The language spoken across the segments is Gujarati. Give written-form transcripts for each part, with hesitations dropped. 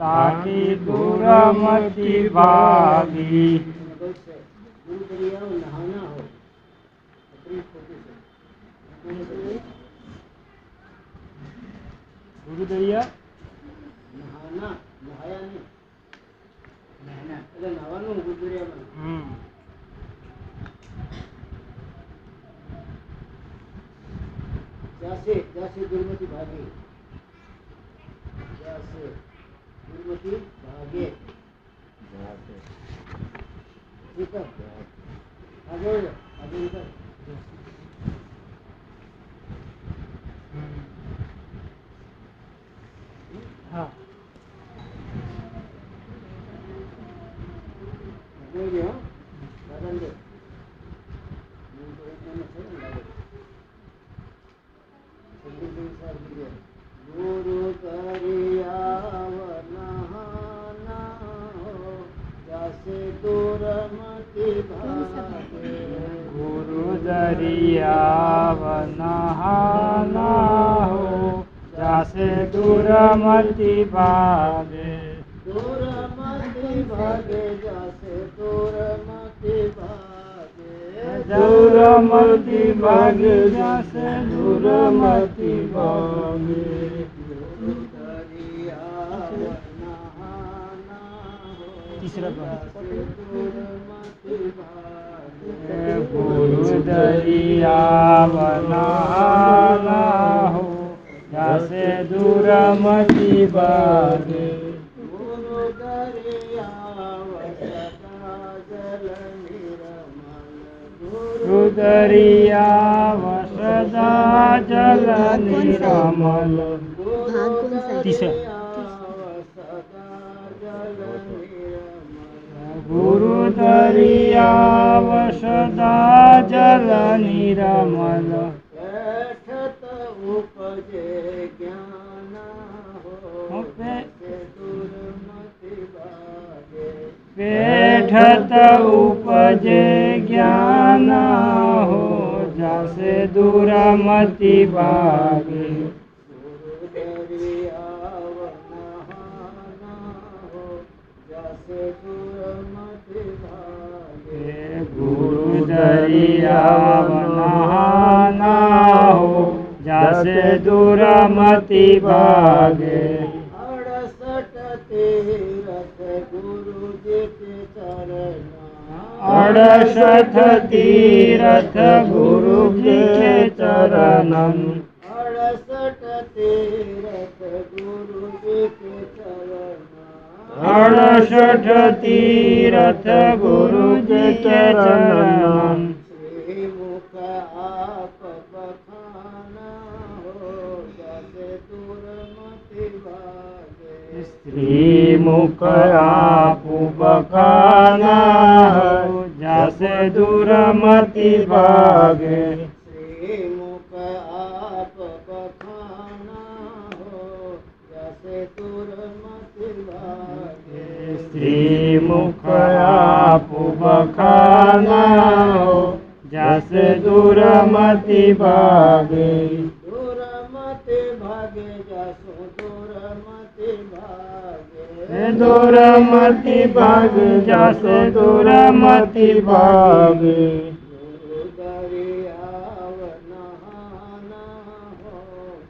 ताकि दूर मति भागी। गुरु दरिया नहाना हो गुरु दरिया नहाना नहाया नहीं नहाना એટલે નહાવાનું ગુરુ દરિયામાં जैसे जैसे दुर्मति भागे जैसे दुर्मति भागे ठीक है आगे आगे हाँ आगे हाँ बदल दे गुरु दरिया नहाना हो जैसे दूर मति भागे गुरु दरिया नहाना हो जैसे दूर मति भागे दूर मति भागे जैसे दूर मति भागे दूर मति भागे जैसे दूर मति भागे गुरु दरिया नहाना हो तीसरा जैसे दूर मति भागे गुरु दरिया नहाना हो जैसे दूर मति भागे गुरु दरिया सदा जल निरमल गुरु दरिया सदा जल निरमल तीसरा गुरु दरिया सदा जल निरमल बैठत उपजे ज्ञान हो दूर मति भागे बैठत उपजे ज्ञान हो जैसे दूर मति भागे गुरु दरिया नहाना हो जैसे दूर मति भागे गुरु दरिया नहाना हो जैसे दूर मति भागे 68 तीरथ गुरु जी के चरण 68 तीरथ गुरु जी के चरणम 68 तीरथ गुरु जी के चरण 68 तीरथ गुरु जी के चरणम श्री मुख आप बखाना हो जैसे दूर मति भागे श्री मुख आप बखाना हो जैसे दूर मति भागे श्री मुख आप बखाना हो जैसे दूर मति भागे श्री मुख आप बखाना हो जैसे दूर मति भागे दूर मति भागे जसो दूर मति भागे दूर मति भागे जैसे दूर मति भागे गुरु दरिया नहाना हो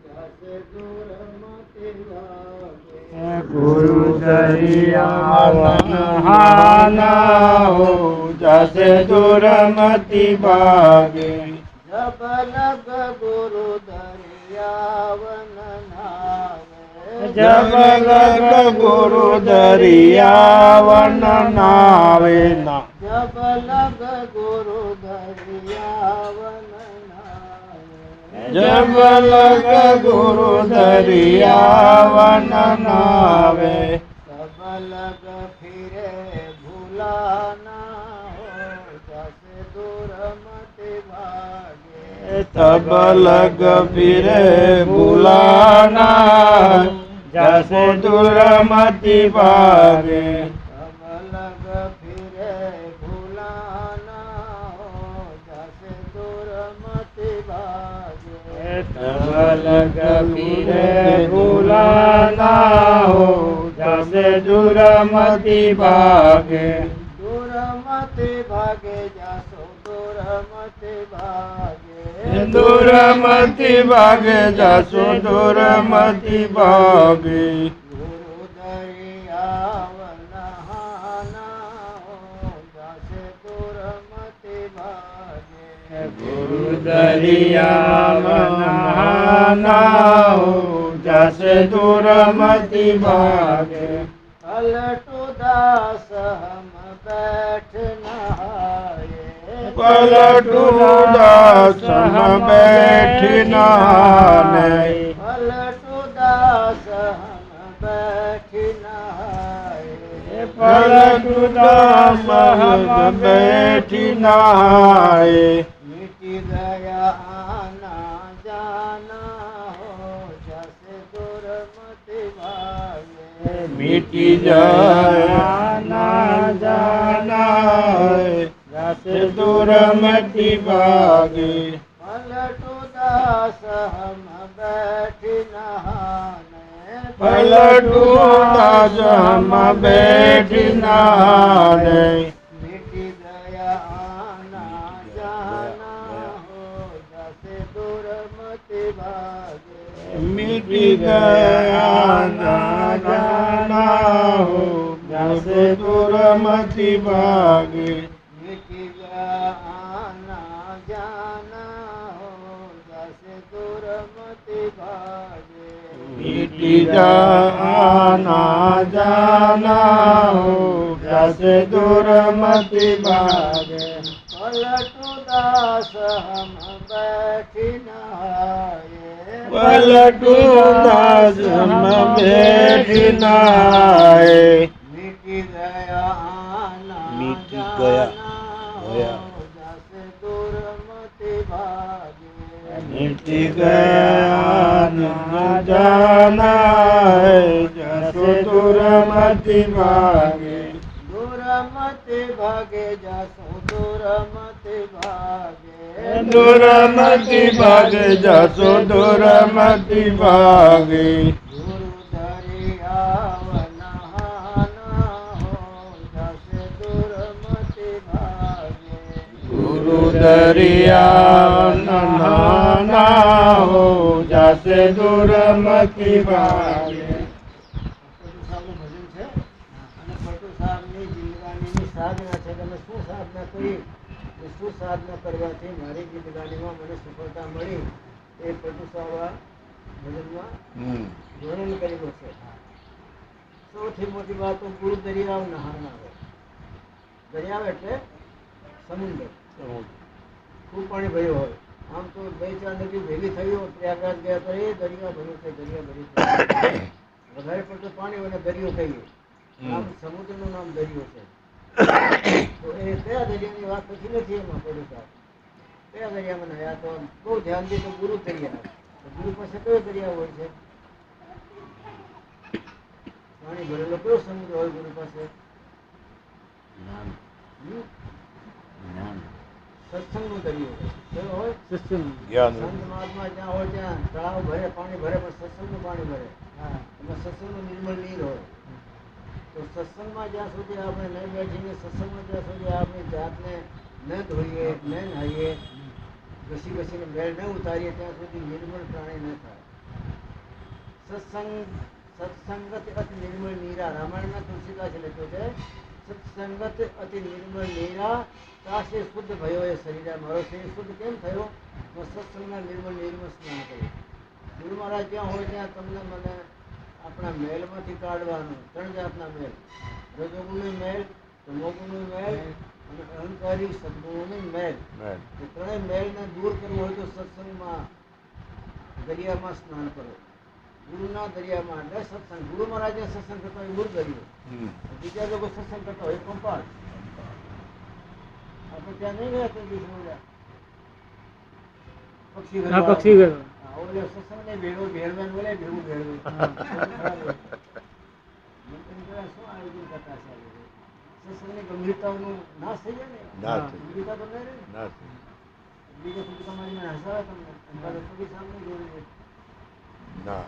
जैसे दूर मति भागे गुरु दरिया नहाना हो जैसे दूर मति भागे जब लग गुरु दरिया नहावे जब लग गुरु दरिया नावे ना जब लग गुरु दरिया नहावे जब लग गुरु दरिया नावे तब लग फिरे भूलाना हो जैसे दूर मति भागे तब लग फिरे बुलाना जैसे दूर मति भागे तब लग फिरे भूलाना हो जैसे दूर मति भागे तब लग फिरे बुलाना हो जैसे જશે દુરમતી ભાગે. દુરમતી ભાગે જાશો દુરમતી ભાગે. દુરમતી ભાગે જશો દુરમતી ભાગે. ગુરુ દરિયાવ નહાના જાશે દુરમતી ભાગે. ગુરુ દરિયામાં નહાનાઓ જશે દુરમતી ભાગે. પલટુ દાસ હમ બેઠ નહાયે. પલટુ દાસ હમ બેઠી નહાને. પલટુ દાસ હમ બેઠ નહાયે. પલટુ દાસ હમ બેઠી નહાએ. मिटी गया आना जाना हो जैसे दुर्मति भागे. मिटी જાય ના જાના જશે દુરમતી ભાગે. पलटू दास हम बैठी नहाने. પલટુ દાસ હમ બેઠી નહાને. मिटी गया आना जाना हो जैसे दुर्मति भागे. मिटी ગયા ના જાના હો જશે દુરમતી ભાગે. मिटी गया आना जाना हो जैसे दुर्मति भागे. मिटी જાય ના જાના હો જશે દુરમતી ભાગે. पलटू दास हम बैठी नहाये. પલટુ દાસ હમ બેઠી નહાએ. मिटी गया आना मिटी गया, जाना गया। हो जैसे दुर्मति भागे. मिटी ગયા ના જાના જશે દુરમતી ભાગે. दुर्मति भागे जासो दुर्मति भागे. દુરમતી ભાગે જશો દુરમતી ભાગે. गुरु दरियाव नहाना हो जैसे दुर्मति भागे. ગુરુ દરિયા નહાના હો જશે દુરમતી ભાગે. પટુ સાહેબનું ભજન છે અને પટુ સાહેબની જિંદગાનીની સાધના છે. તમે શું સાધના કરી કે શું સાધના કરવાથી મારી જિંદગાનીમાં મને સફળતા મળી એ પટુ સાહેબ આ ભજનમાં વર્ણન કરેલું છે. સૌથી મોટી વાત તો ગુરુ દરિયાવ નહાના હોય. દરિયાવ એટલે સમુદ્ર. ખૂબ પાણી ભર્યું હોય. આમ તો બે ચાર નદી ભેગી થઈ હોય પ્રયાગરાજ ગયા તો એ દરિયા ભર્યું છે દરિયા ભર્યું છે. વધારે પડતું પાણી હોય ને દરિયો થઈ ગયો. આમ સમુદ્રનું નામ દરિયો છે. તો એ કયા દરિયાની વાત પછી નથી એમાં પડ્યું સાહેબ. કયા દરિયામાં નહાયા તો બહુ ધ્યાન દે તો ગુરુ દરિયા. તો ગુરુ પાસે કયો દરિયા હોય છે? પાણી ભરેલો કયો સમુદ્ર હોય ગુરુ પાસે? હમ? સત્સંગનો દરિયો હોય. કયો હોય? સંત મહાત્મા જ્યાં હોય ત્યાં તળાવ ભરે પાણી ભરે પણ સત્સંગનું પાણી ભરે. એમાં સત્સંગનું નિર્મળ નીર હોય. તો સત્સંગમાં જ્યાં સુધી આપણે નહીં બેઠીને સત્સંગમાં જ્યાં સુધી આપણી જાતને ન ધોઈએ ન નાહીએ ઘસી ઘસીને મેળ ન ઉતારીએ ત્યાં સુધી નિર્મળ પ્રાણી ન થાય. સત્સંગત અતિ નિર્મળ નીરા રામાયણમાં તુલસીદાસે લખ્યું છે સત્સંગત અતિ નિર્મળ નીરા કાશે શુદ્ધ ભયો એ શરીર. મારો શરીર શુદ્ધ કેમ થયો? તો સત્સંગના નિર્મળ નીરમાં સ્નાન કર્યું. ગુરુ મહારાજ જ્યાં હોય ત્યાં તમને મને આપણા મેલમાંથી કાઢવાનું. ત્રણ જાતના મેલ. રજોગુણનો મેલ, તમોગુણનો મેલ અને અહંકારી સદગુણોનો મેલ. એ ત્રણેય મેલને દૂર કરવું હોય તો સત્સંગમાં દરિયામાં સ્નાન કરો. ગુરુના દરિયામાં એટલે સત્સંગ. ગુરુ મહારાજને સત્સંગ કરતા હોય ગુરુ દરિયો. બીજા લોકો સત્સંગ કરતા હોય પંપાળ. આપણે ત્યાં નહીં ગયા તે દિવસે પક્ષી ઘર ઓલે સત્સંગ ને ભેળો ભેળવેન બોલે ભેગું ભેળવે. શું આયોજન કરતા છે સત્સંગની ગંભીરતાઓનું નાશ થઈ જાય ને. ગંભીરતા તો નહીં રહે. બીજા સુધી તમારી મને હસાવે તમને કવિ સામે જોડે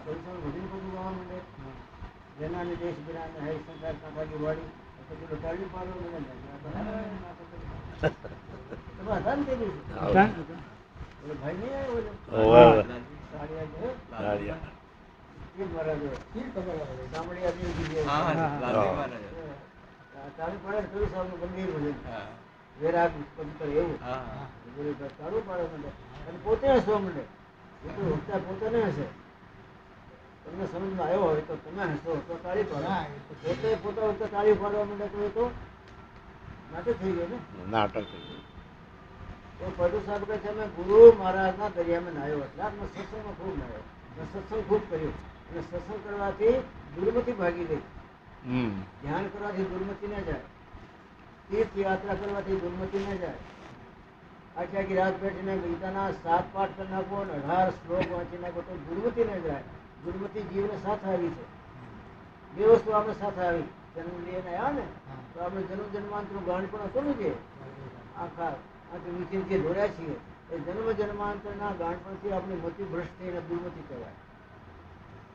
ભજન બધું ગાવા માંડે. જેનાને દેશ બિરાને હૈ સંસાર કાંઠાની વાડી પછી તો ટાળી પાડો મને તમે હતા ને તે દિવસે ઓલો ભાઈ નહીં આવ્યો ઓલો ઓવે. સાડિયા છે દાળિયા. એ મારા જો સાંભળ્યા દેવજી જે ચાલુ પડે ને કયું સાહેબનું ગંભીર ભજન વેરાગ પંકર એવું ચાલુ પાડે મને અને પોતે હસવા માંડે એ તો વક્તા પોતે નહીં હશે તમને સમજમાં આવ્યો હોય તો તમે હસો તો તાળી પાડો પોતે પોતા વખતે તાળી પાડવા માંડે તો એ તો નાટક થઈ ગયો ને નાટક થઈ ગયું. તો પટુ સાહેબ કહે છે અમે ગુરુ મહારાજના દરિયામાં નાહ્યો એટલે આપણે સત્સંગમાં ખૂબ નાહ્યો અને સત્સંગ ખૂબ કર્યો અને સત્સંગ કરવાથી દુર્મતિ ભાગી ગઈ ધ્યાન કરવાથી દુર્મતિ ન જાય તીર્થ યાત્રા કરવાથી દુર્મતિ ન જાય આખી આખી રાત બેઠીને ગીતાના 7 પાઠ કરી નાખો અને 18 શ્લોક વાંચી નાખો તો દુર્મતિ ન જાય દુર્મતિ જીવને સાથે આવી છે બે વસ્તુ આપણે સાથે આવી જન્મ લઈને આવ્યા ને તો આપણે જન્મ જન્માંતરનું ગાણ પણ હતું ને જે આખા નીચે જે દોર્યા છીએ એ જન્મ જન્માંતરના ગાણપણથી આપણી મતિ ભ્રષ્ટ થઈને દુર્મતિ કહેવાય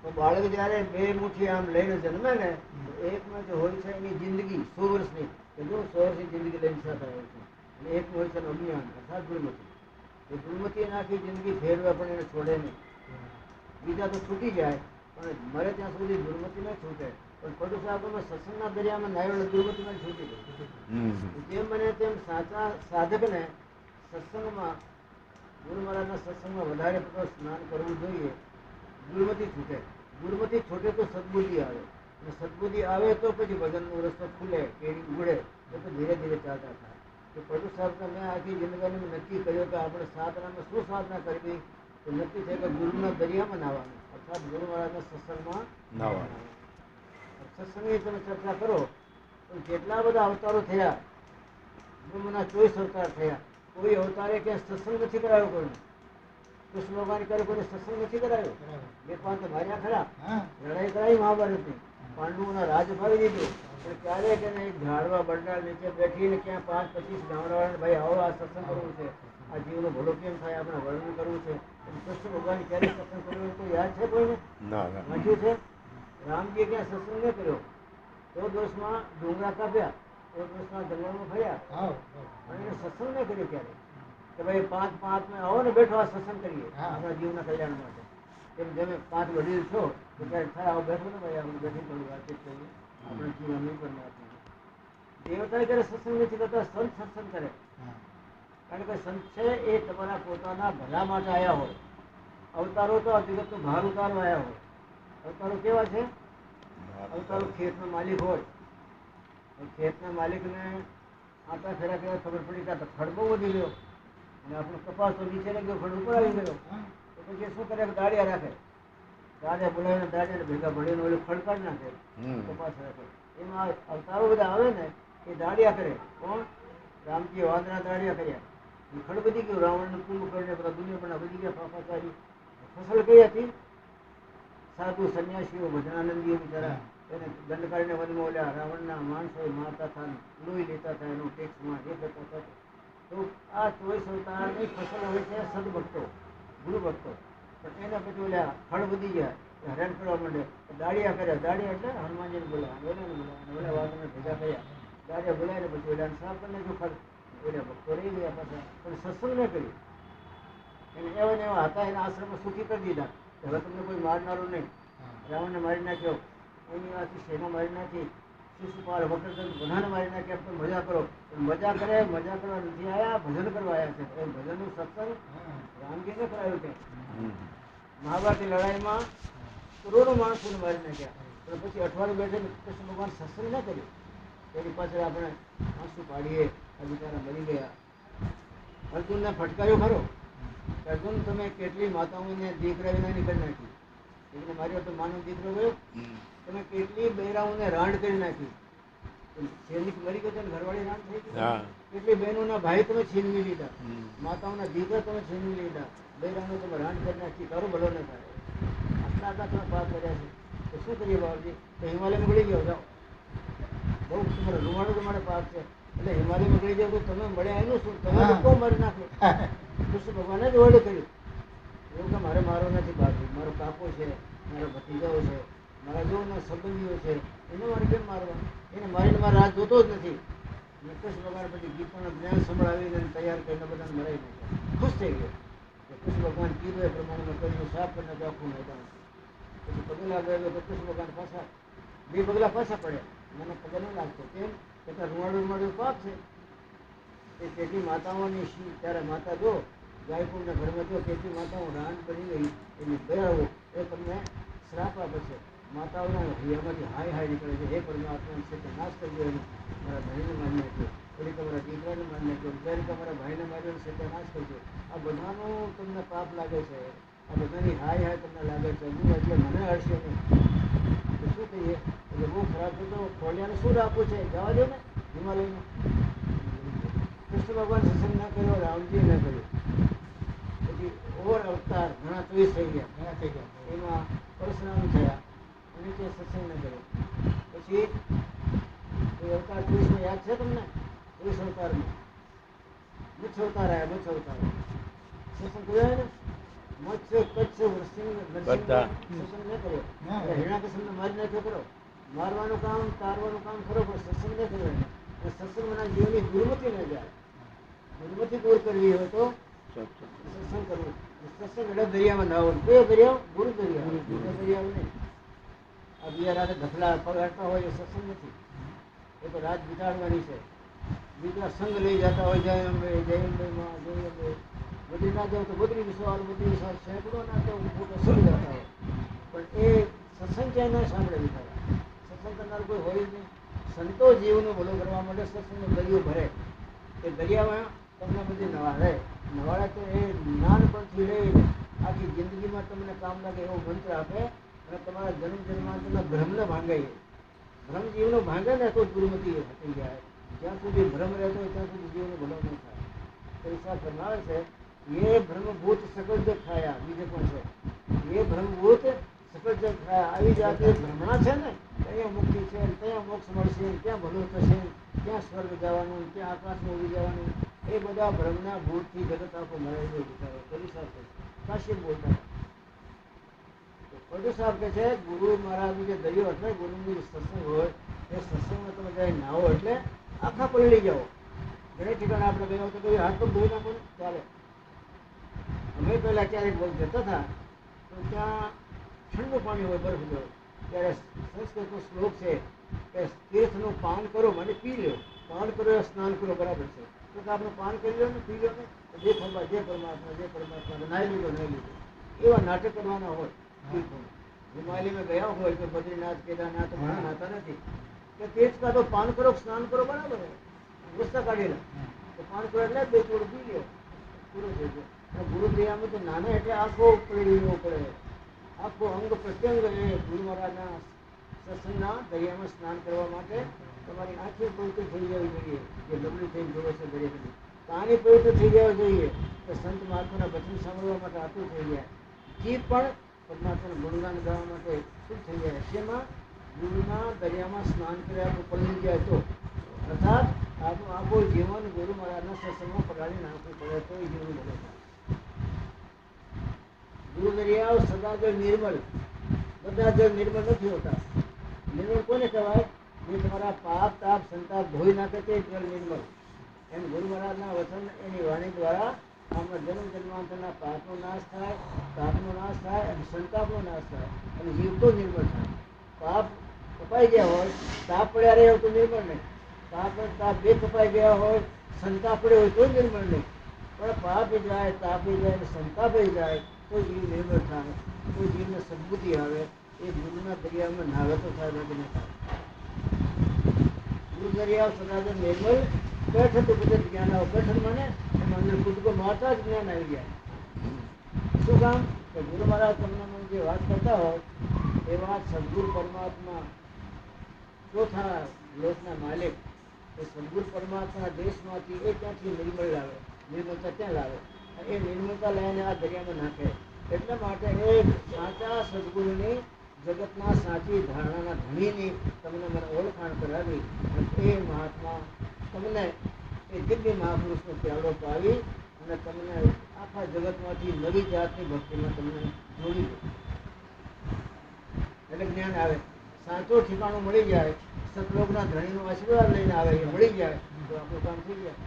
તો બાળક જ્યારે 2 મુઠ્ઠી આમ લઈને જન્મે ને તો એકમાં જે હોય છે એની જિંદગી 100 વર્ષની કે જો 100 વર્ષની જિંદગી લઈને સાથે આવે છે અને એક હોય છે અજ્ઞાન અર્થાત દુર્મતિ એ દુર્મતિ આખી જિંદગી ફેરવે પણ એને છોડે નહીં બીજા તો છૂટી જાય પણ મરે ત્યાં સુધી દુર્મતિ ન છૂટે પણ પટુ સાહેબમાં સત્સંગના દરિયામાં નાયો દુર્મતિમાં છૂટી ગઈ જેમ બને તેમ સાચા સાધકને સત્સંગમાં ગુરુ મહારાજના સત્સંગમાં વધારે પડતું સ્નાન કરવું જોઈએ દુર્મતિ છૂટે દુર્મતિ છૂટે તો સદબુદ્ધિ આવે અને સદબુદ્ધિ આવે તો પછી ભજનનો રસ્તો ખુલે કેરી ઉગડે તો ધીરે ધીરે ચાલતા થાય તો પટુ સાહેબને મેં આખી જિંદગીમાં નક્કી કર્યો કે આપણે સાધનામાં શું સાધના કરવી તો નક્કી છે કે ગુરુના દરિયામાં નાહવાનું અર્થાત ગુરુ મહારાજના સત્સંગમાં નાહવાનું. સત્સંગની તમે ચર્ચા કરો તો જેટલા બધા અવતારો થયા બ્રહ્મના 24 અવતાર થયા કોઈ અવતારે ક્યાં સત્સંગ નથી કરાયો કોઈને કૃષ્ણ ભગવાન કરે કોઈને સત્સંગ નથી કરાયો બે પાંચ માર્યા ખરા લડાઈ કરાવી મહાભારતની પાંડવોના રાજ અપાવી દીધું પણ ક્યારેક એને એક ઝાડવા બંડાળ નીચે બેઠીને ક્યાં 5-25 ગામડાવાળાને ભાઈ આવો આ સત્સંગ કરવું છે આ જીવનો ભલો કેમ થાય આપણે વર્ણન કરવું છે કૃષ્ણ ભગવાન ક્યારે સત્સંગ કર્યો તો યાદ છે કોઈને વાંચ્યું છે રામજીએ ક્યાં સત્સંગ ન કર્યો 14 વર્ષમાં ડુંગરા કાપ્યા 14 વર્ષમાં જંગલમાં ફર્યા અને એને સત્સંગ ન કર્યો ક્યારે કે ભાઈ 5 આવો ને બેઠો આ સત્સંગ કરીએ આપણા જીવના કલ્યાણ માટે એમ તમે 5 વડીલ છો તો ક્યારે થાય આવો બેઠો ને ભાઈ આપણે બેઠી થોડી વાતચીત કરીએ આપણે જીવનની પણ વાત દેવતા ક્યારે સત્સંગ નથી કરતા સંત સત્સંગ કરે કારણ કે સંત છે એ તમારા પોતાના ભલા માટે આવ્યા હોય અવતારો તો આ જગતનો ભાર ઉતારવા આવ્યા હોય અવતારો કેવા છે અવતારો ખેતનો માલિક હોય ખેતના માલિકને આટા ફેરા કર્યા ખબર પડી કે ફળ બહુ વધી ગયો અને આપણો કપાસ તો નીચે લઈ ગયો ફળ ઉપર આવી ગયો તો પછી શું કરે દાડિયા રાખે દાડિયા બોલાવીને દાડિયાને ભેગા ભળીને ઓલું ફળ કાઢી નાખે કપાસ રાખે એમાં અવતારો બધા આવે ને એ દાડિયા કરે કોણ રામજી વાંદરા દાડિયા કર્યા ફળ વધી ગયું રાવણનું પૂરું કરીને બધા દુનિયા પણ વધી ગયા ફાફાચારી ફસલ કઈ હતી સાધુ સંન્યાસીઓ ભજનાનંદીઓ બિચારા એને દંડ કાઢીને વનમાં ઓલ્યા રાવણના માણસો મારતા હતા લોહી લેતા હતા એનું ટેક્સમાં એ કરતા હતા તો આ 24 અવતારની ફસલ હોય છે સદભક્તો ગુરુ ભક્તો પણ એના પછી ઓલ્યા ફળ વધી ગયા હેરાન કરવા માંડે દાડિયા કર્યા દાડિયા એટલે હનુમાનજીને બોલાવ્યા ઓલાને બોલાવ્યા ઓલા વાઘને ભેગા કર્યા દાડિયા બોલાવીને પછી ઓલાને સાફ કરીને જો ફળ ઓલા ભક્તો રહી ગયા પાછા પણ સત્સંગ ન કર્યું એને એવા ને એવા હતા એના આશ્રમમાં સુખી કરી દીધા હવે તમને કોઈ મારનારું નહીં રાવણને મારી નાખ્યો એની વાતથી સેના મારી નાખી શિશુપાલ વક્રધન બધાને મારી નાખ્યા પણ મજા કરો મજા કરે મજા કરવા નથી આવ્યા ભજન કરવા આવ્યા છે એ ભજનનું સત્સંગ રામજીને કરાયું છે મહાભારતની લડાઈમાં કરોડો માણસોને મારી નાખ્યા પણ પછી અઠવાડિયું બેઠે કૃષ્ણ ભગવાન સત્સંગ ન કર્યું તેની પાછળ આપણે આંસુ પાડીએ આ બિચારા મરી ગયા અર્જુનને ફટકાર્યો ખરો અર્જુન તમે કેટલી માતાઓને દીકરા વિનાની કરી નાખી એટલે માર્યો તો માનવ દીકરો ગયો તમે કેટલી બહેરાઓને રાંડ કરી નાખી સૈનિક મરી ગયો ને ઘરવાળી રાંડ થઈ ગઈ કેટલી બહેનોના ભાઈ તમે છીનવી લીધા માતાઓના દીકરા તમે છીનવી લીધા બહેરાનો તમે રાંડ કરી નાખી તારો ભલો ન થાય આટલા તમે પાપ કર્યા છે તો શું કરીએ બાબજી તો હિમાલયમાં ગળી ગયો જાઓ બહુ તમારે રૂવાડું તમારે પાપ છે એટલે હિમાલયમાં ગળી જાવ તો તમે મળ્યા એનું શું તમે લોકો મારી નાખ્યો કૃષ્ણ ભગવાને જ વર્ડ કર્યું એવું કે મારે મારો નથી બાજુ મારો કાકો છે મારો ભતીજાઓ છે મારા જોના સંબંધીઓ છે એને મારે કેમ મારવા? એને મારીને મારા રાહ જોતો જ નથી. કૃષ્ણ ભગવાન પછી ગીતાનું જ્ઞાન સંભળાવીને તૈયાર કરીને બધાને મરાવી નાખ્યા. ખુશ થઈ ગયો. કૃષ્ણ ભગવાન કીધું એ પ્રમાણે કર્યું, સાફ કરીને આખું મેદાન. પછી પગલા ગયો તો કૃષ્ણ ભગવાન પાછા 2 પગલા પાછા પડ્યા. મને પગલ ન લાગતો. કેમ કે રૂવાડું પાપ છે. એ તેથી માતાઓની ત્યારે માતા જો ગાયકુંડના ઘરમાં જો તેથી માતાઓ રાન બની ગઈ એની દયાઓ એ તમને શ્રાપ આપે છે. માતાઓના હૈયામાંથી હાય હાય નીકળે છે. હે પરમાત્મા છે તે નાશ કરજો, એનો મારા ભાઈને મારી નાખ્યો, એટલે તમારા દીકરાને મારી નાખ્યો, જ્યારે તમારા ભાઈને માર્યો છે તે નાશ કરજો. આ બધાનું તમને પાપ લાગે છે. આ બધાની હાય હાય તમને લાગે છે. હું એટલે મને હરશે નહીં તો શું કહીએ? એટલે બહુ ખરાબ છે. તો ખોલિયાને શું રાખવું છે? જવા દો ને હિમાલયમાં. કૃષ્ણ ભગવાન સત્સંગ ના કર્યો, રામજી ના કર્યો. પછી ઓવર અવતાર ઘણા 24 થઈ ગયા. એમાં પરશુરામ થયા અને તે સત્સંગ ન કર્યો. પછી એ અવતાર 24 યાદ છે તમને? 24 અવતારમાં મત્સ્ય અવતાર આવ્યા. મત્સ્ય અવતાર સત્સંગ કર્યો ને? મત્સ્ય કચ્છ વૃષિંગ સત્સંગ ન કર્યો. હિરણ્યકશ્યપને મારી નાખ્યો કરો. મારવાનું કામ તારવાનું કામ કરો, પણ સત્સંગ ન કર્યો. સત્સંગના જીવનની દુર્મતિ ન જાય. દુર્મતિ દૂર કરવી હોય તો સત્સંગ કરવું. સત્સંગ એટલે દરિયામાં નાવાનું. કયો દરિયાઓ? ગુરુ દરિયા. દરિયાઓ નહીં. આ બીજા રાતે ધફલા પગાડતા હોય એ સત્સંગ નથી. એ તો રાત બિતાડવાની છે. બીજા સંઘ લઈ જતા હોય, જય અંબે જય અંબે માં, જય અંબે. બધી ના જાવ તો બદ્રી વિશાળ સેંકડો ના તો મોટો સંઘ જતા હોય, પણ એ સત્સંગ ક્યાંય ના સાંભળે બિચારા. સત્સંગ કરનાર કોઈ હોય જ નહીં. સંતો જીવનું ભલું કરવા માટે સત્સંગનો દરિયો ભરે. એ દરિયામાં તમને બધી નવાડે. નવાડે તો એ નાનપણથી લઈને આખી જિંદગીમાં તમને કામ લાગે એવો મંત્ર આપે અને તમારા જન્મ જન્માંતરના ભ્રમને ભાંગે. ભ્રમ જીવનો ભાંગે ને તો દુર્મતિ થઈ જાય. જ્યાં સુધી ભ્રમ રહેતો હોય ત્યાં સુધી જીવનો ભલો ન થાય. તો હિસાબ કરનાર છે એ બ્રહ્મભૂત સકલ જગ ખાયા. બીજે પણ છે એ બ્રહ્મભૂત સકલ જગ ખાયા. આવી જાતે ભ્રમણા છે ને, ત્યાં મુક્તિ છે, ત્યાં મોક્ષ મળશે, ત્યાં ભલું થશે, ત્યાં સ્વર્ગ જવાનું, ત્યાં આકાશમાં ઉડી જવાનું. એ બધા ભ્રમના ભૂતથી જગત આખો મળેલો વિચારો કરી શકે. કાશ્યપ બોલતા બધું સાહેબ કે છે ગુરુ મહારાજનું જે દરિયો એટલે ગુરુનું જે સત્સંગ હોય એ સત્સંગમાં તમે જાય નાહો એટલે આખા પલળી જાઓ. ઘણી ઠેકાણે આપણે ગયા તો હાથ પગ ધોઈ નાખો ને ચાલે. અમે પહેલાં ક્યારેક જતા હતા તો ત્યાં ઠંડુ પાણી હોય, બરફ હોય. ત્યારે સંસ્કૃતનો શ્લોક છે કે તીર્થનું પાન કરો મને પી લો. પાન કરો સ્નાન કરો બરાબર છે. તો આપણે પાન કરી લો ને પી લો ને જે પરમાત્મા નાહી લીધો નાહી લીધો. એવા નાટક કરવાના હોય. હિમાલયમાં ગયા હોય તો બદ્રીનાથ કેદારનાથ ઘણા નાતા નથી કે તીર્થ કા તો પાન કરો સ્નાન કરો બરાબર ગુસ્સા કાઢેલા તો પાન કરો એટલે 2 થોડું પી લો પૂરો થઈ ગયો. ગુરુ દયામાં તો નાના એટલે આખો પડી લેવો પડે. આખો અંગ પ્રત્યંગ એ ગુરુ મહારાજના સત્સંગના દરિયામાં સ્નાન કરવા માટે તમારી આંખે પવિત્ર થઈ જવી જોઈએ. જે લબડી થઈને જોવે છે દરિયાથી પાણી પવિત્ર થઈ જવા જોઈએ. તો સંત મહાત્માના વચન સાંભળવા માટે આતુર થઈ જાય. જીભ પણ પરમાત્માનું ગુણગાન ગાવા માટે શું થઈ જાય? શેમાં? ગુરુના દરિયામાં સ્નાન કર્યા તો પલળી જાય તો. અર્થાત આપણું આખું જીવન ગુરુ મહારાજના સત્સંગમાં પડાવી નાખવું પડે તો એ જીવન બને થાય. ગુરુ દરિયા સદા જળ નિર્મલ. બધા જળ નિર્મલ નથી હોતા. નિર્મળ કોને કહેવાય? જે તમારા પાપ તાપ સંતાપ ધોઈ નાખે તે જળ નિર્મલ. એમ ગુરુ મહારાજના વચન એની વાણી દ્વારા આપણા જન્મ જન્માંતરના પાપનો નાશ થાય, તાપનો નાશ થાય અને સંતાપનો નાશ થાય અને જીવ તો નિર્મળ થાય. પાપ કપાઈ ગયા હોય, તાપ પડ્યા રહે તો નિર્મળ નહીં. તાપ 2 કપાઈ ગયા હોય, સંતાપ પડ્યો હોય તો નિર્મળ નહીં. પણ પાપ જાય, તાપી જાય અને સંતાપે જાય તો જીવ નિર્મળ થાય. તો જીવને સદબુદ્ધિ આવે. એ ગુરુના દરિયામાં નાવે તો થાય બાકી ન થાય. ગુરુ દરિયા સદાજન નિર્મલ કઠ તો બધે જ્ઞાન આવો. કઠ મને એમ અંદર કુટુંબો માતા જ જ્ઞાન આવી જાય. શું કામ? કે ગુરુ મહારાજ તમને જે વાત કરતા હોય એ વાત સદગુરુ પરમાત્મા ચોથા લોકના માલિક એ સદગુરુ પરમાત્માના દેશમાંથી એ ત્યાંથી નિર્મળ લાવે. નિર્મળતા ત્યાં લાવે. એ નિર્મળતા લઈને આ દરિયામાં નાખે. એટલા માટે એ સાચા સદગુરુની જગતના સાચી ધારણાના ધણીની તમને મને ઓળખાણ કરાવી અને એ મહાત્મા તમને એ દિવ્ય મહાપુરુષનો પ્યારો પાવી અને તમને આખા જગતમાંથી નવી જાતની ભક્તિમાં તમને જોડી દે. એટલે જ્ઞાન આવે. સાચું ઠેકાણું મળી જાય, સતલોકના ધણીનો આશીર્વાદ લઈને આવે, એ મળી જાય તો આપણું કામ થઈ જાય.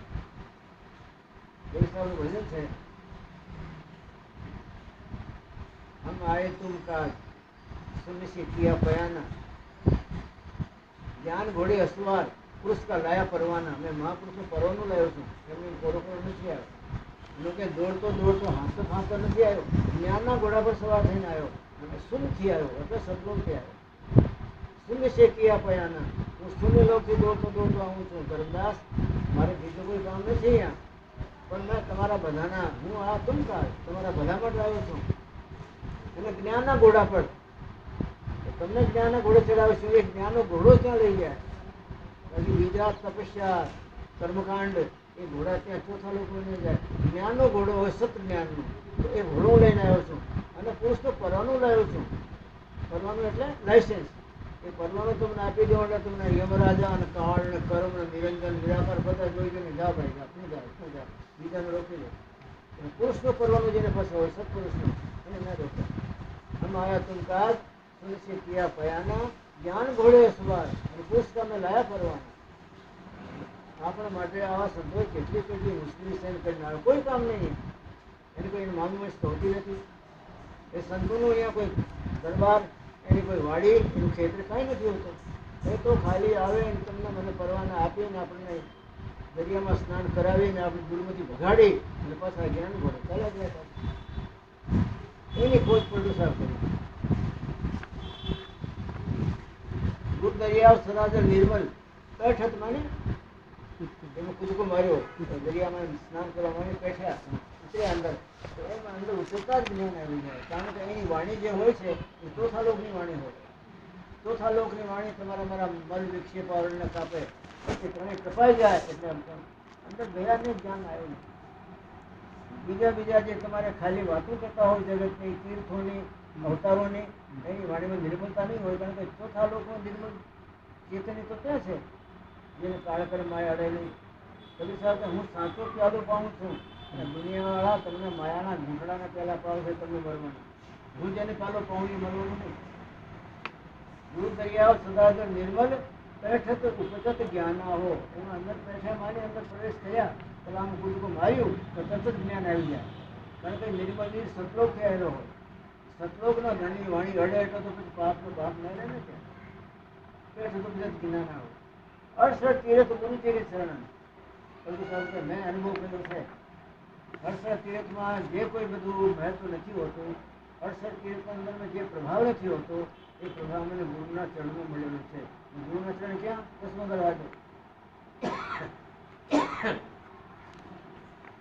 એ હિસાબનું ભજન છે. હમ આયે તુમ કાજ સુનિશ્ચિત કિયા પયાના, જ્ઞાન ઘોડે અસવાર પુરુષ કા લાયા પરવાના. મેં મહાપુરુષનું પરવાનું લાવ્યો છું, એમને કોરો નથી આવ્યો. લોકો દોડતો દોડતો હાંસતો હાંસતો નથી આવ્યો, જ્ઞાનના ઘોડા પર સવાર થઈને આવ્યો અને શૂન્યથી આવ્યો, એટલે સતલોકથી આવ્યો. શૂન્ય છે કિયા પયાના, હું શૂન્ય લોકથી દોડતો દોડતો આવું છું. ધર્મદાસ, મારે બીજું કોઈ કામ નથી અહીંયા, પણ મેં તમારા બધાના, હું આ તુમકાર તમારા બધા માટે આવ્યો છું. અને જ્ઞાનના ઘોડા પર તમને જ્ઞાનના ઘોડે ચડાવીશું. એ જ્ઞાનનો ઘોડો ત્યાં લઈ જાય. બાકી બીજા તપસ્યા કર્મકાંડ એ ઘોડા ત્યાં ચોથા લોકો લઈને જાય. જ્ઞાનનો ઘોડો હોય સત જ્ઞાનનો, તો એ ઘોડો હું લઈને આવ્યો છું. અને પુરુષનો પરવાનું લાવ્યો છું. પરવાનું એટલે લાયસન્સ. એ પરવાનું તમને આપી દો એટલે તમને યમરાજા અને કાળ અને કર્મ અને નિરંજન નિરાકાર બધા જોઈ જોઈને જાઓ ભાઈ, શું જાઓ બીજાને રોકી દો. પુરુષનો પરવાનું જેને પાસે હોય સત્પુરુષનો એને ના રોકે. હમ આયા તુમ કાજ સુનિશ્ચિત કિયા પયાના, જ્ઞાન ઘોડે સવાર અને પુરુષ કામે લાયા પરવાના. આપણા માટે આવા સંતોષ કેટલી કેટલી મુશ્કેલી સહન કરીને આવે, કોઈ કામ નહીં. એને કોઈ એની મામી મસ્ત હોતી નથી. એ સંતોનું અહીંયા કોઈ દરબાર, એની કોઈ વાડી, એનું ક્ષેત્ર કાંઈ નથી હોતું. એ તો ખાલી આવે અને તમને મને પરવાના આપીને આપણને દરિયામાં સ્નાન કરાવીને આપણી ગુરુમતી ભગાડી અને પાછા જ્ઞાન ઘોડે ચાલ્યા ગયા. એની ખોજ પડતું સાફ કરી. ગુરુ દરિયા સદાજર નિર્મલ પેઠ માને એમાં કૂદકો માર્યો, દરિયામાં સ્નાન કરવા માટે પેઠ્યા, ઉતર્યા અંદર. તો એમાં અંદર ઉતરતા જ જ્ઞાન આવી જાય. કારણ કે એની વાણી જે હોય છે એ ચોથા લોકની વાણી હોય. ચોથા લોકની વાણી તમારા મારા મલ વિક્ષેપ આવરણને કાપે, એ ત્રણેય કપાઈ જાય એટલે અંદર દયાને જ્ઞાન આવ્યું. બીજા જે તમારે ખાલી વાતો કરતા હોય જગતની, તીર્થોની, અવતારોની, એની વાણીમાં નિર્મળતા નહીં હોય. કારણ કે ચોથા લોકો નિર્મળ ચેતની તો ક્યાં છે, જેને કાળકર માયા અડેલી. કવિ સાહેબ કે હું સાચો પ્યાલો પાઉં છું અને દુનિયાવાળા તમને માયાના ઘૂંટડાને પહેલા પાવ છે, તમને મળવાનું. હું જેને પ્યાલો પાઉં એ મળવાનું નહીં. ગુરુ દરિયા સદાગર નિર્મલ પેઠત ઉપજત જ્ઞાના હો. એમાં અંદર પેઠા મારી અંદર પ્રવેશ થયા, પેલા આમ ગુરુકો માર્યું તો તરત જ જ્ઞાન આવી જાય. કારણ કે નિર્મલની સતલોક થયેલો હોય. સતલોકના ધણી વાણી અડે એટલે તો પછી પાપનો પાપ ન રહે ને. પેઠ ઉપજત જ્ઞાન આવે. 68 તીર્થ ગુરુ તીર્થ શરણ. મેં અનુભવ કર્યો છે. 68 તીર્થમાં જે કોઈ બધું મહત્વ નથી હોતું, 68 તીર્થના અંદરમાં જે પ્રભાવ નથી હોતો, એ પ્રભાવ મને ગુરુના ચરણમાં મળેલો છે. ગુરુના ચરણ ક્યાં? 10મો દરવાજો.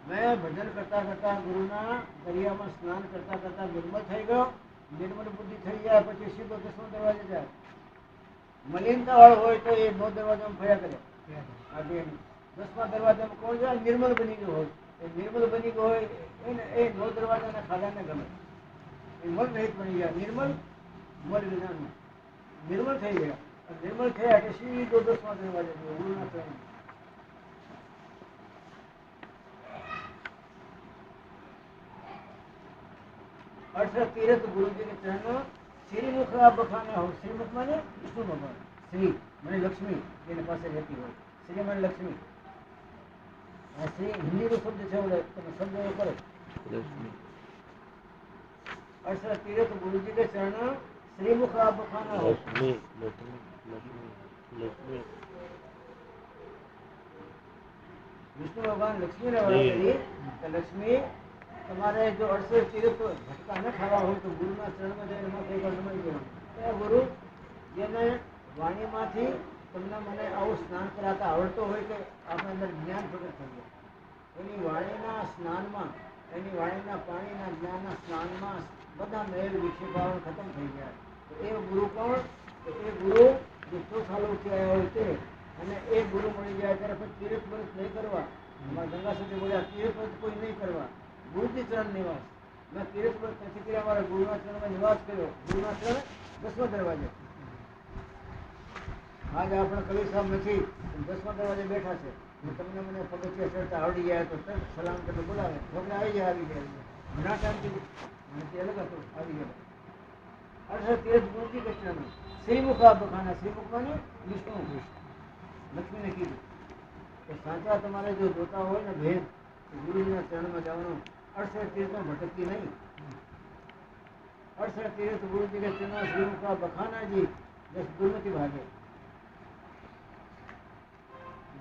મેં ભજન કરતા કરતા ગુરુના દરિયામાં સ્નાન કરતા કરતા નિર્મળ થઈ ગયો. નિર્મળ બુદ્ધિ થઈ જાય પછી સીધો 10મો દરવાજો જાય. મલિનતા વાળો હોય તો એ 9 દરવાજામાં ફર્યા કરે. આજે 10મા દરવાજામાં કોણ જાય? નિર્મળ બની ગયો હોય. એ નિર્મળ બની ગયો હોય એને એ 9 દરવાજાના ખાડાને ગમે. એ મન રહિત બની ગયા. નિર્મળ મન વિનાનું નિર્મળ થઈ ગયા. નિર્મળ થયા એટલે સીધો 10મા દરવાજા ગુરુના ચરણ. અઠ તીર્થ ગુરુજી के चरण श्रीमुख बखाना हो. श्रीमुख माने विष्णु भगवान. श्री माने लक्ष्मी, જેને પાસે રહેતી હોય. શ્રી માને લક્ષ્મી. આ શ્રી હિન્દીનો શબ્દ છે, તમે શબ્દ એવો કરો. અઠ તીર્થ ગુરુજી के चरण श्रीमुख बखाना हो. વિષ્ણુ ભગવાન લક્ષ્મીને વડા કરી કે લક્ષ્મી તમારે જો 68 તીર્થ ભટકા ન ખાવા હોય તો ગુરુના ચરણમાં જઈને એમાં કઈ વાર નમાઈ જવાનું. એ ગુરુ જેને વાણીમાંથી તમને મને આવું સ્નાન કરાતા આવડતો હોય કે આપણા અંદર જ્ઞાન પ્રગટ થઈ જાય, એની વાણીના સ્નાનમાં, એની વાણીના પાણીના જ્ઞાનના સ્નાનમાં બધા મેળ વિક્ષેપાવરણ ખતમ થઈ જાય. તો એ ગુરુ કોણ? તો એ ગુરુ જે ચોથા લોકથી આવ્યા હોય તે. અને એ ગુરુ મળી જાય ત્યારે પછી તીર્થ વ્રત નહીં કરવા. અમારા ગંગા સુધી બોલ્યા તીર્થ વ્રત કોઈ નહીં કરવા. ગુરુજી ચરણ નિવાસ. મેં તીર્થ વ્રત નથી કર્યા, મારા ગુરુના ચરણમાં નિવાસ કર્યો. ગુરુના ચરણ 10મા દરવાજે. આજે આપણે કવિ સાહેબ નથી, 10મા દરવાજે બેઠા છે. તમને મને પગથિયા ચડતા આવડી જાય તો તરત સલામ કરતો બોલાવે. આપણે આવી જાય. ઘણા ટાઈમથી અલગ હતો, આવી ગયો. 68 તીર્થ ગુરુજી કે ચરણ શ્રીમુખા બખાના, શ્રીમુખ માને વિષ્ણુ, લક્ષ્મીને કીધું કે સાચા તમારે જો જોતા હોય ને ભેદ, ગુરુજીના ચરણમાં જવાનું. 68 તીર્થમાં ભટકતી નહીં. 68 તીર્થ ગુરુજી કે ચરણ શ્રીમુખા બખાનાજી બસ ગુરુમતી ભાગે.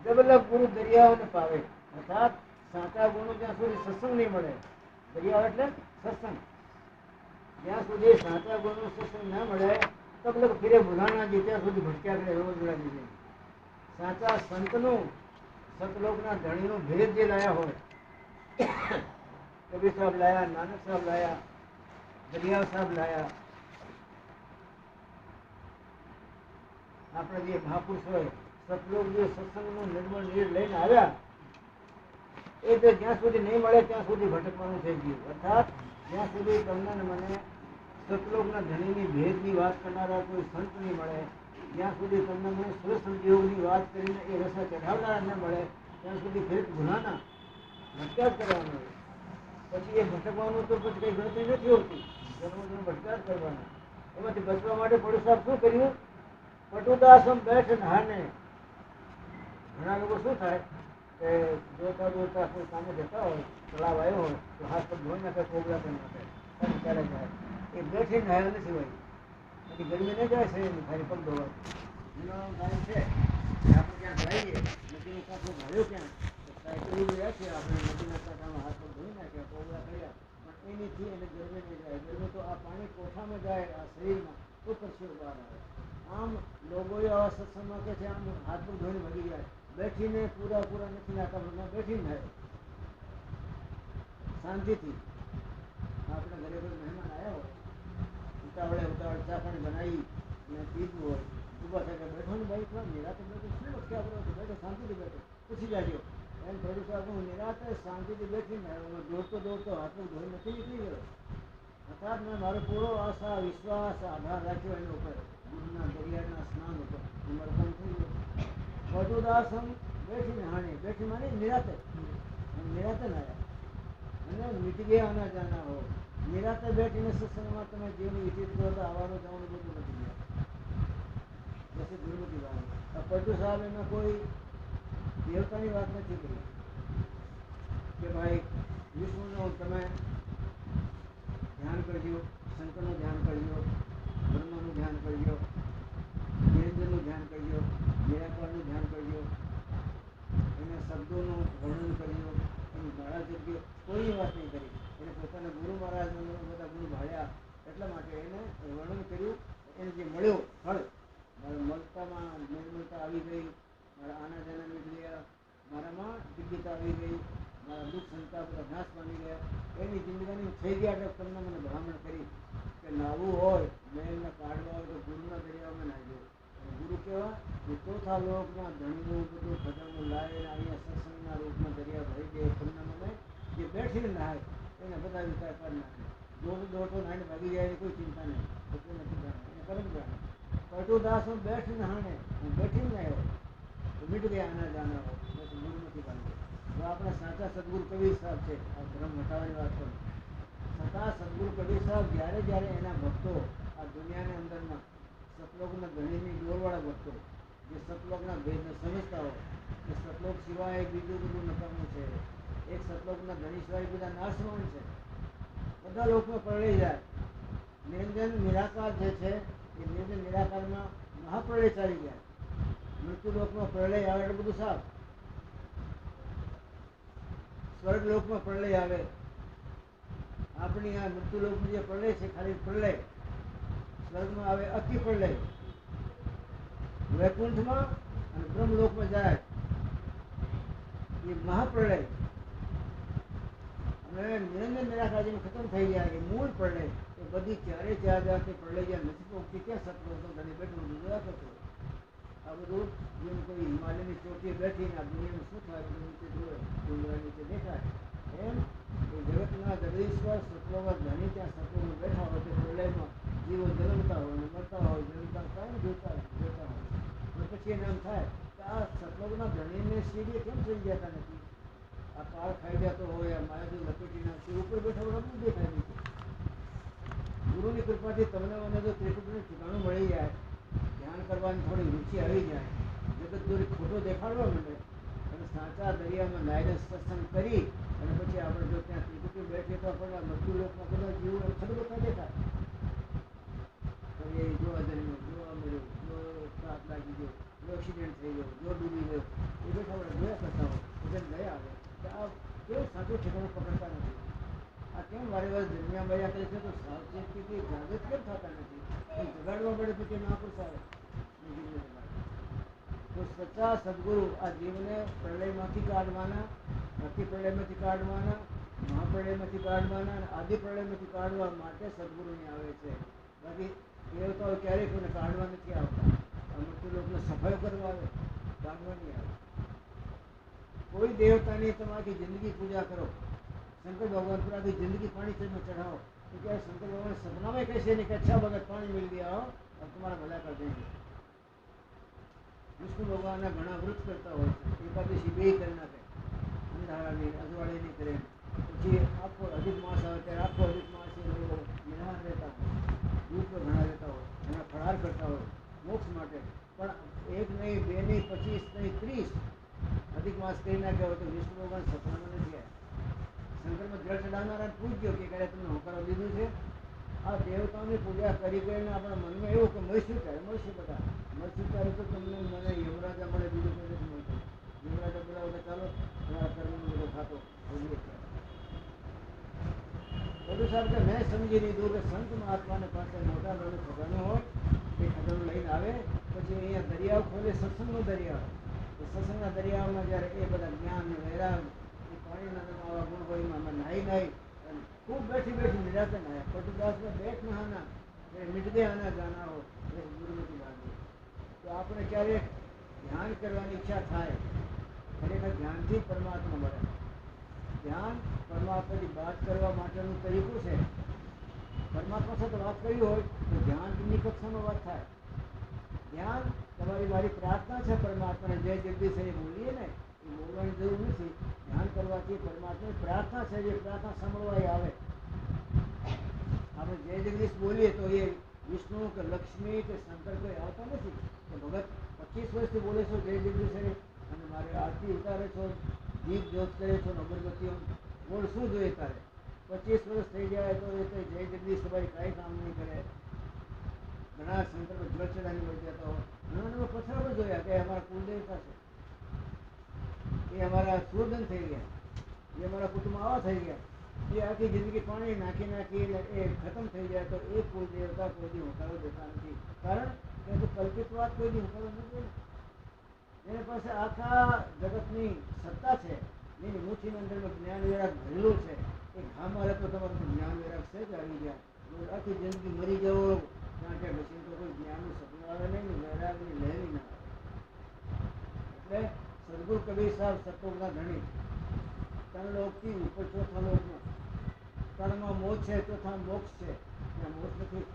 જબલક ગુરુ દરિયાઓને પાવે, અર્થાત સાચા ગુરુ જ્યાં સુધી સત્સંગ નહીં મળે, દરિયાઓ એટલે સત્સંગ, જ્યાં સુધી સાચા ગુરુ સત્સંગ ના મળે તબલક ફિરે ભુલાણાજી, ત્યાં સુધી ભટક્યા કરે રોજ. સાચા સંતનું, સતલોકના ધણીનું ભેદ જે લાયા હોય, કબીર સાહેબ લાયા, નાનક સાહેબ લાયા, દરિયા સાહેબ લાયા, આપણે જે મહાપુરુષ હોય સતલોક જે સત્સંગનું નિર્મળ નીર લઈને આવ્યા, એ તો જ્યાં સુધી નહીં મળે ત્યાં સુધી ભટકવાનું થઈ ગયું. અર્થાત જ્યાં સુધી તમને મને સતલોકના ધણીની ભેદની વાત કરનારા કોઈ સંત નહીં મળે, જ્યાં સુધી તમને મને સુરસંયોગની વાત કરીને એ રસા ચઢાવનારા ન મળે, ત્યાં સુધી ફેર ગુનાના ભટકા જ કરવાનો. પછી એ ભટકવાનું તો પછી કઈ ગણતરી નથી હોતી, જન્મ ભટકા જ કરવાના. એમાંથી બચવા માટે પડોશ સાહેબ શું કર્યું? પટુદાસમ બેઠ નહાને. ઘણા લોકો શું થાય કે જોતા જોતા કોઈ કામે જતા હોય, તળાવ આવ્યો હોય તો હાથ પર ધોઈ નાખે, કોગળા કરી નાખે, ચાલે જાય. એ બેઠી નહાયા નથી ભાઈ, પછી ગરમી નહીં જાય છે ખાલી પગ ધોવા. એનો કારણ છે આપણે ક્યાં જઈએ, નદીનો કાંઠો ભાડ્યો ક્યાં, સાયકલ ગયા છે આપણે નદીના કાંઠામાં હાથ પર ધોઈ નાખ્યા, કોગળા કર્યા, પણ એનીથી એને ગરમી નહીં જાય. ગરમી તો આ પાણી કોઠામાં જાય, આ શરીરમાં તો પરસેવો બહાર આવે. આમ લોકોએ આવા સત્સંગમાં કે છે આમ હાથ પર ધોઈને ભાગી જાય, બેઠીને પૂરા નથી નાખતા, બધા બેઠીને થાય શાંતિથી. આપણે ઘરે કોઈ મહેમાન આવ્યા હોય, ઉતાવળે ચા પાણી બનાવી અને પીધું હોય, ઊભા થાય બેઠો ને ભાઈ થોડા નિરાતે બેઠો, શું વખતે આપણે બેઠો શાંતિથી બેઠો, પૂછી જાજો એમ થોડું તો આપણું નિરાતે શાંતિથી બેઠીને દોડતો હાથમાં ધોઈ નથી નીકળી ગયો. અર્થાત મેં મારો પૂરો આશા વિશ્વાસ આધાર રાખ્યો એના ઉપર, ગુરુના દરિયાના સ્નાન ઉપર. મારું કામ થઈ ગયું. વડુદાસમ બેઠીને હાણી, બેઠી માની નિરાતે, નિરાતે નાયા અને મીટી ગયા આના જાના હો. નિરાતે બેઠીને સત્સંગમાં તમે જીવન વિચિત કરો તો આવવાનું જવાનું બધું નથી ગયા. પછી ગુરુમતી વાત પટુ સાહેબ એમાં કોઈ દેવતાની વાત નથી કરી કે ભાઈ વિષ્ણુનું તમે ધ્યાન કરજો, શંકરનું ધ્યાન કરજો, બ્રહ્માનું ધ્યાન કરજો, નિરંજનનું ધ્યાન કરજો, નિરાકારનું ધ્યાન કરજો, એના શબ્દોનું વર્ણન કરજો, એની ભાડા કરજો, કોઈની વાત નહીં કરી. એને પોતાના ગુરુ મહારાજને બધા ગુરુ ભાડ્યા એટલા માટે એને વર્ણન કર્યું. એને જે મળ્યો ફળ, મારા મળતામાં નિર્મળતા આવી ગઈ, મારા આના જાના નીકળી ગયા, મારામાં દિવ્યતા આવી ગઈ, મારા દુઃખ સંતાપ બધા નાશ પામી ગયા, એની જિંદગીની થઈ ગયા. એટલે તમને મને ભલામણ કરી કે નાવું હોય, મેલને કાઢવા હોય તો ગુરુના દરિયામાં નાખજો. ગુરુ કેવા કે ચોથા લોકના ધણીનું બધું ખજાનું લાવીને અહીંયા સત્સંગના રૂપમાં દરિયા ભરી દે. તમને મને જે બેઠીને નાય એને બધા વિચાર કરી નાખે. દોડતો નાઈને ભાગી જાય કોઈ ચિંતા નહીં, એટલું નથી જાણે, એને કરમ જાણે. પટુદાસ હું બેઠીને હાણે, હું બેઠીને આવ્યો તો મીટ ગયા આના જાના હોય, બસ ગુરુ નથી ભાગ્યો. તો આપણા સાચા સદગુરુ કબીર સાહેબ છે. આ ભ્રમ હટાવવાની વાત કરું છતાં સદગુરુ કબીર સાહેબ જ્યારે એના ભક્તો આ દુનિયાની અંદરમાં સતલોકના ધણીની ડોરવાળા ભક્તો જે સતલોકના ભેદને સમજતા હોય કે સતલોક સિવાય બીજું બધું નકામું છે, એક સતલોકના ધણી સિવાય બધા નાશવાન છે, બધા લોકોમાં પ્રલય જાય. નિરંજન નિરાકાર જે છે એ નિરંજન નિરાકારમાં મહાપ્રલય ચાલી જાય. મૃત્યુ લોકમાં પ્રલય આવે એટલે બધું સાફ. સ્વર્ગ લોકમાં પ્રલય આવે. આપણી આ મૃત્યુ લોકનું જે પ્રલય છે ખાલી પ્રલય. સ્વર્ગમાં આવે અતિ પ્રલય, વૈકુંઠમાં અને બ્રહ્મલોકમાં જાય એ મહાપ્રલય. અને નિરંજન નિરાકારજીનું ખતમ થઈ જાય એ મૂળ પ્રલય. એ બધી ચારે ચાર જાતની પ્રલય જ્યાં નથી પહોંચતી ત્યાં સતલોક ઘરે બેઠું ગુજરાત હતો. આ બધું જેમ કોઈ હિમાલયની ચોટીએ બેઠીને આ દુનિયાનું શું થાય બધું નીચે જોવે, ડુંગરા નીચે દેખાય, એમ એ જગતના જગદીશ્વર સતલોક ધણી ત્યાં સતલોકમાં બેઠા હોય તે પ્રલયમાં જીવો જન્મતા હોય ને મરતા હોય, જન્મતા કાંઈ જોતા હોય. તો પછી એને એમ થાય કે આ સતલોકના ધણીને સીડીએ કેમ થઈ જતા નથી? આ કાળ ખાઈ જતો હોય, આ માયાથી લપેટી નાખતી ઉપર બેઠા બધું દેખાય નથી. ગુરુની કૃપાથી તમને મને જો ત્રિકુટનું ઠેકાણું મળી જાય, ધ્યાન કરવાની થોડી રુચિ આવી જાય, જગત દોરી ખોટો દેખાડવા માંડે અને સાચા દરિયામાં નાયને સત્સંગ કરી અને પછી આપણે જો ત્યાં ત્રિકુટી બેઠીએ તો આપણને મૃત્યુ લોકમાં બધા જીવો છડબતા દેખાય. તો એ જો અજન્મ્યો, જો અમર્યો, જો શ્વાસ લાગી ગયો, જો એક્સિડન્ટ થઈ ગયો, જો ડૂબી ગયો, એ બેઠા આપણે જોયા કરતા હોય એટલે દયા આવે કે આ કેવું સાચું ઠેકાણું પકડતા નથી. આ કેમ વારે વારે દુનિયા બળ્યા કરે છે તો સાવચેતીથી જાગૃત કેમ થતા નથી? એ જગાડવા પડે પછી ના પૂછાવે તો સચ્ચા સદગુરુ આ જીવને પ્રલયમાંથી કાઢવાના, અતિ પ્રલયમાંથી કાઢવાના, મહાપ્રલયમાંથી કાઢવાના અને આદિ પ્રલયમાંથી કાઢવા માટે સદગુરુની આવે છે. બાકી દેવતાઓ ક્યારેય કોઈને કાઢવા નથી આવતા. આ મૃત્યુ લોકોને સફાઈ કરવા આવે, કાઢવા નહીં આવે. કોઈ દેવતાની તમારી જિંદગી પૂજા કરો, शंकर भगवान पर आधी जिंदगी पानी से में चढ़ाओ तो क्या शंकर भगवान सपना में कैसे नहीं कि अच्छा भगत पानी मिल गया हो और तुम्हारा भला कर देंगे. विष्णु भगवान घना व्रत करता हो, एकादशी बे कर नाखे, अंधारा नहीं अजवाड़े नहीं करे, પછી આખો અધિક માસ આવે ત્યારે આખો અધિક માસ એ લોકો મહેમાન રહેતા હોય, દૂધ પર ઘણા રહેતા હોય, ઘણા ફરાર કરતા હોય મોક્ષ માટે. પણ એક નહીં, બે નહીં, 25 નહીં, 30 અધિક માસ કરી નાખ્યા હોય તો વિષ્ણુ ભગવાન સપનામાં નથી આવ્યા. શંકરમાં જળ ચડાવનારા પૂછ્યો કે ક્યારે તમને હોકારો દીધું છે? આ દેવતાઓની પૂજા કરી કરીને આપણા મનમાં એવું કે મળશું ત્યારે મળશે, બધા મળશું ત્યારે તો તમને મને યમરાજા મળે, બીજું કોઈ નથી મળતું. યમરાજા બોલાવો કે ચાલો તમારા કર્મનો બધો ખાતો ભોગવીએ. બધું સાહેબ કે મેં સમજી લીધું કે સંત મહાત્માને પાસે મોટા નાનું ખજાનો હોય, એ ખજાનો લઈને આવે પછી અહીંયા દરિયાઓ ખોલે, સત્સંગનો દરિયાઓ. તો સત્સંગના દરિયાઓમાં જ્યારે એ બધા જ્ઞાન વૈરાગ પાણીના આવા ગુણ હોય આમાં નાહી નાહી खूब बैठी बैठी निराते नाया पटुदास में बैठ नहाना मिट गए आना जाना हो गुरुमती बात. तो आपने क्यारे ध्यान करवानी ઈચ્છા થાય ખરેખર ધ્યાનથી પરમાત્મા મળે. ધ્યાન પરમાત્માની વાત કરવા માટેનું તરીકું છે. પરમાત્મા સાથે વાત કરી હોય તો ધ્યાનની કક્ષામાં વાત થાય. ધ્યાન તમારી મારી પ્રાર્થના છે પરમાત્માને, જય જગદીશ એ બોલીએ ને એ બોલવાની જરૂર નથી. ધ્યાન કરવાથી પરમાત્માની પ્રાર્થના છે, જે પ્રાર્થના સાંભળવા આવે. આપણે જય જગદીશ બોલીએ તો એ વિષ્ણુ કે લક્ષ્મી કે શંકર કોઈ આવતા નથી. તો ભગત 25 વર્ષથી બોલે છો જય જગદીશ અને મારે આરતી ઉતારે છો, દીપ જોત કરે છો, અગરબત્તીઓ બોલ, શું જોઈએ તારે? 25 વર્ષ થઈ જાય તો એ જય જગદીશ તમારી કાંઈ કામ નહીં કરે. ઘણા શંકર જળ ચડાવી મળી જતા હોય, ઘણા પથરા પણ જોયા કે અમારા કુલદેવતા છે, એ અમારા સુરધન થઈ ગયા, એ અમારા કુટુંબ આવા થઈ ગયા, એ આખી જિંદગી પાણી નાખી નાખી એ ખતમ થઈ જાય તો એ કુલ દેવતા કોઈ દી હુંકારો દેતા નથી. કારણ કે કલ્પિત વાત કોઈ દી હુંકારો નથી. એની પાસે આખા જગતની સત્તા છે, એની મુઠ્ઠીની અંદર જ્ઞાન વૈરાગ ભરેલું છે. એ ઘામાં રહેતો તમારું જ્ઞાન વૈરાગ છે જ આવી ગયા. આખી જિંદગી મરી જવો ત્યાં કે પછી તો કોઈ જ્ઞાનનું સપનું આવે નહીં, વૈરાગની લહેરી ના આવે. એટલે સદગુરુ કબીર સાહેબ સતોગના ધણી, 3 લોકથી ઉપર 4થા લોકમાં, 3માં મોક્ષ છે, 4થા મોક્ષ છે, ત્યાં મોક્ષ નથી.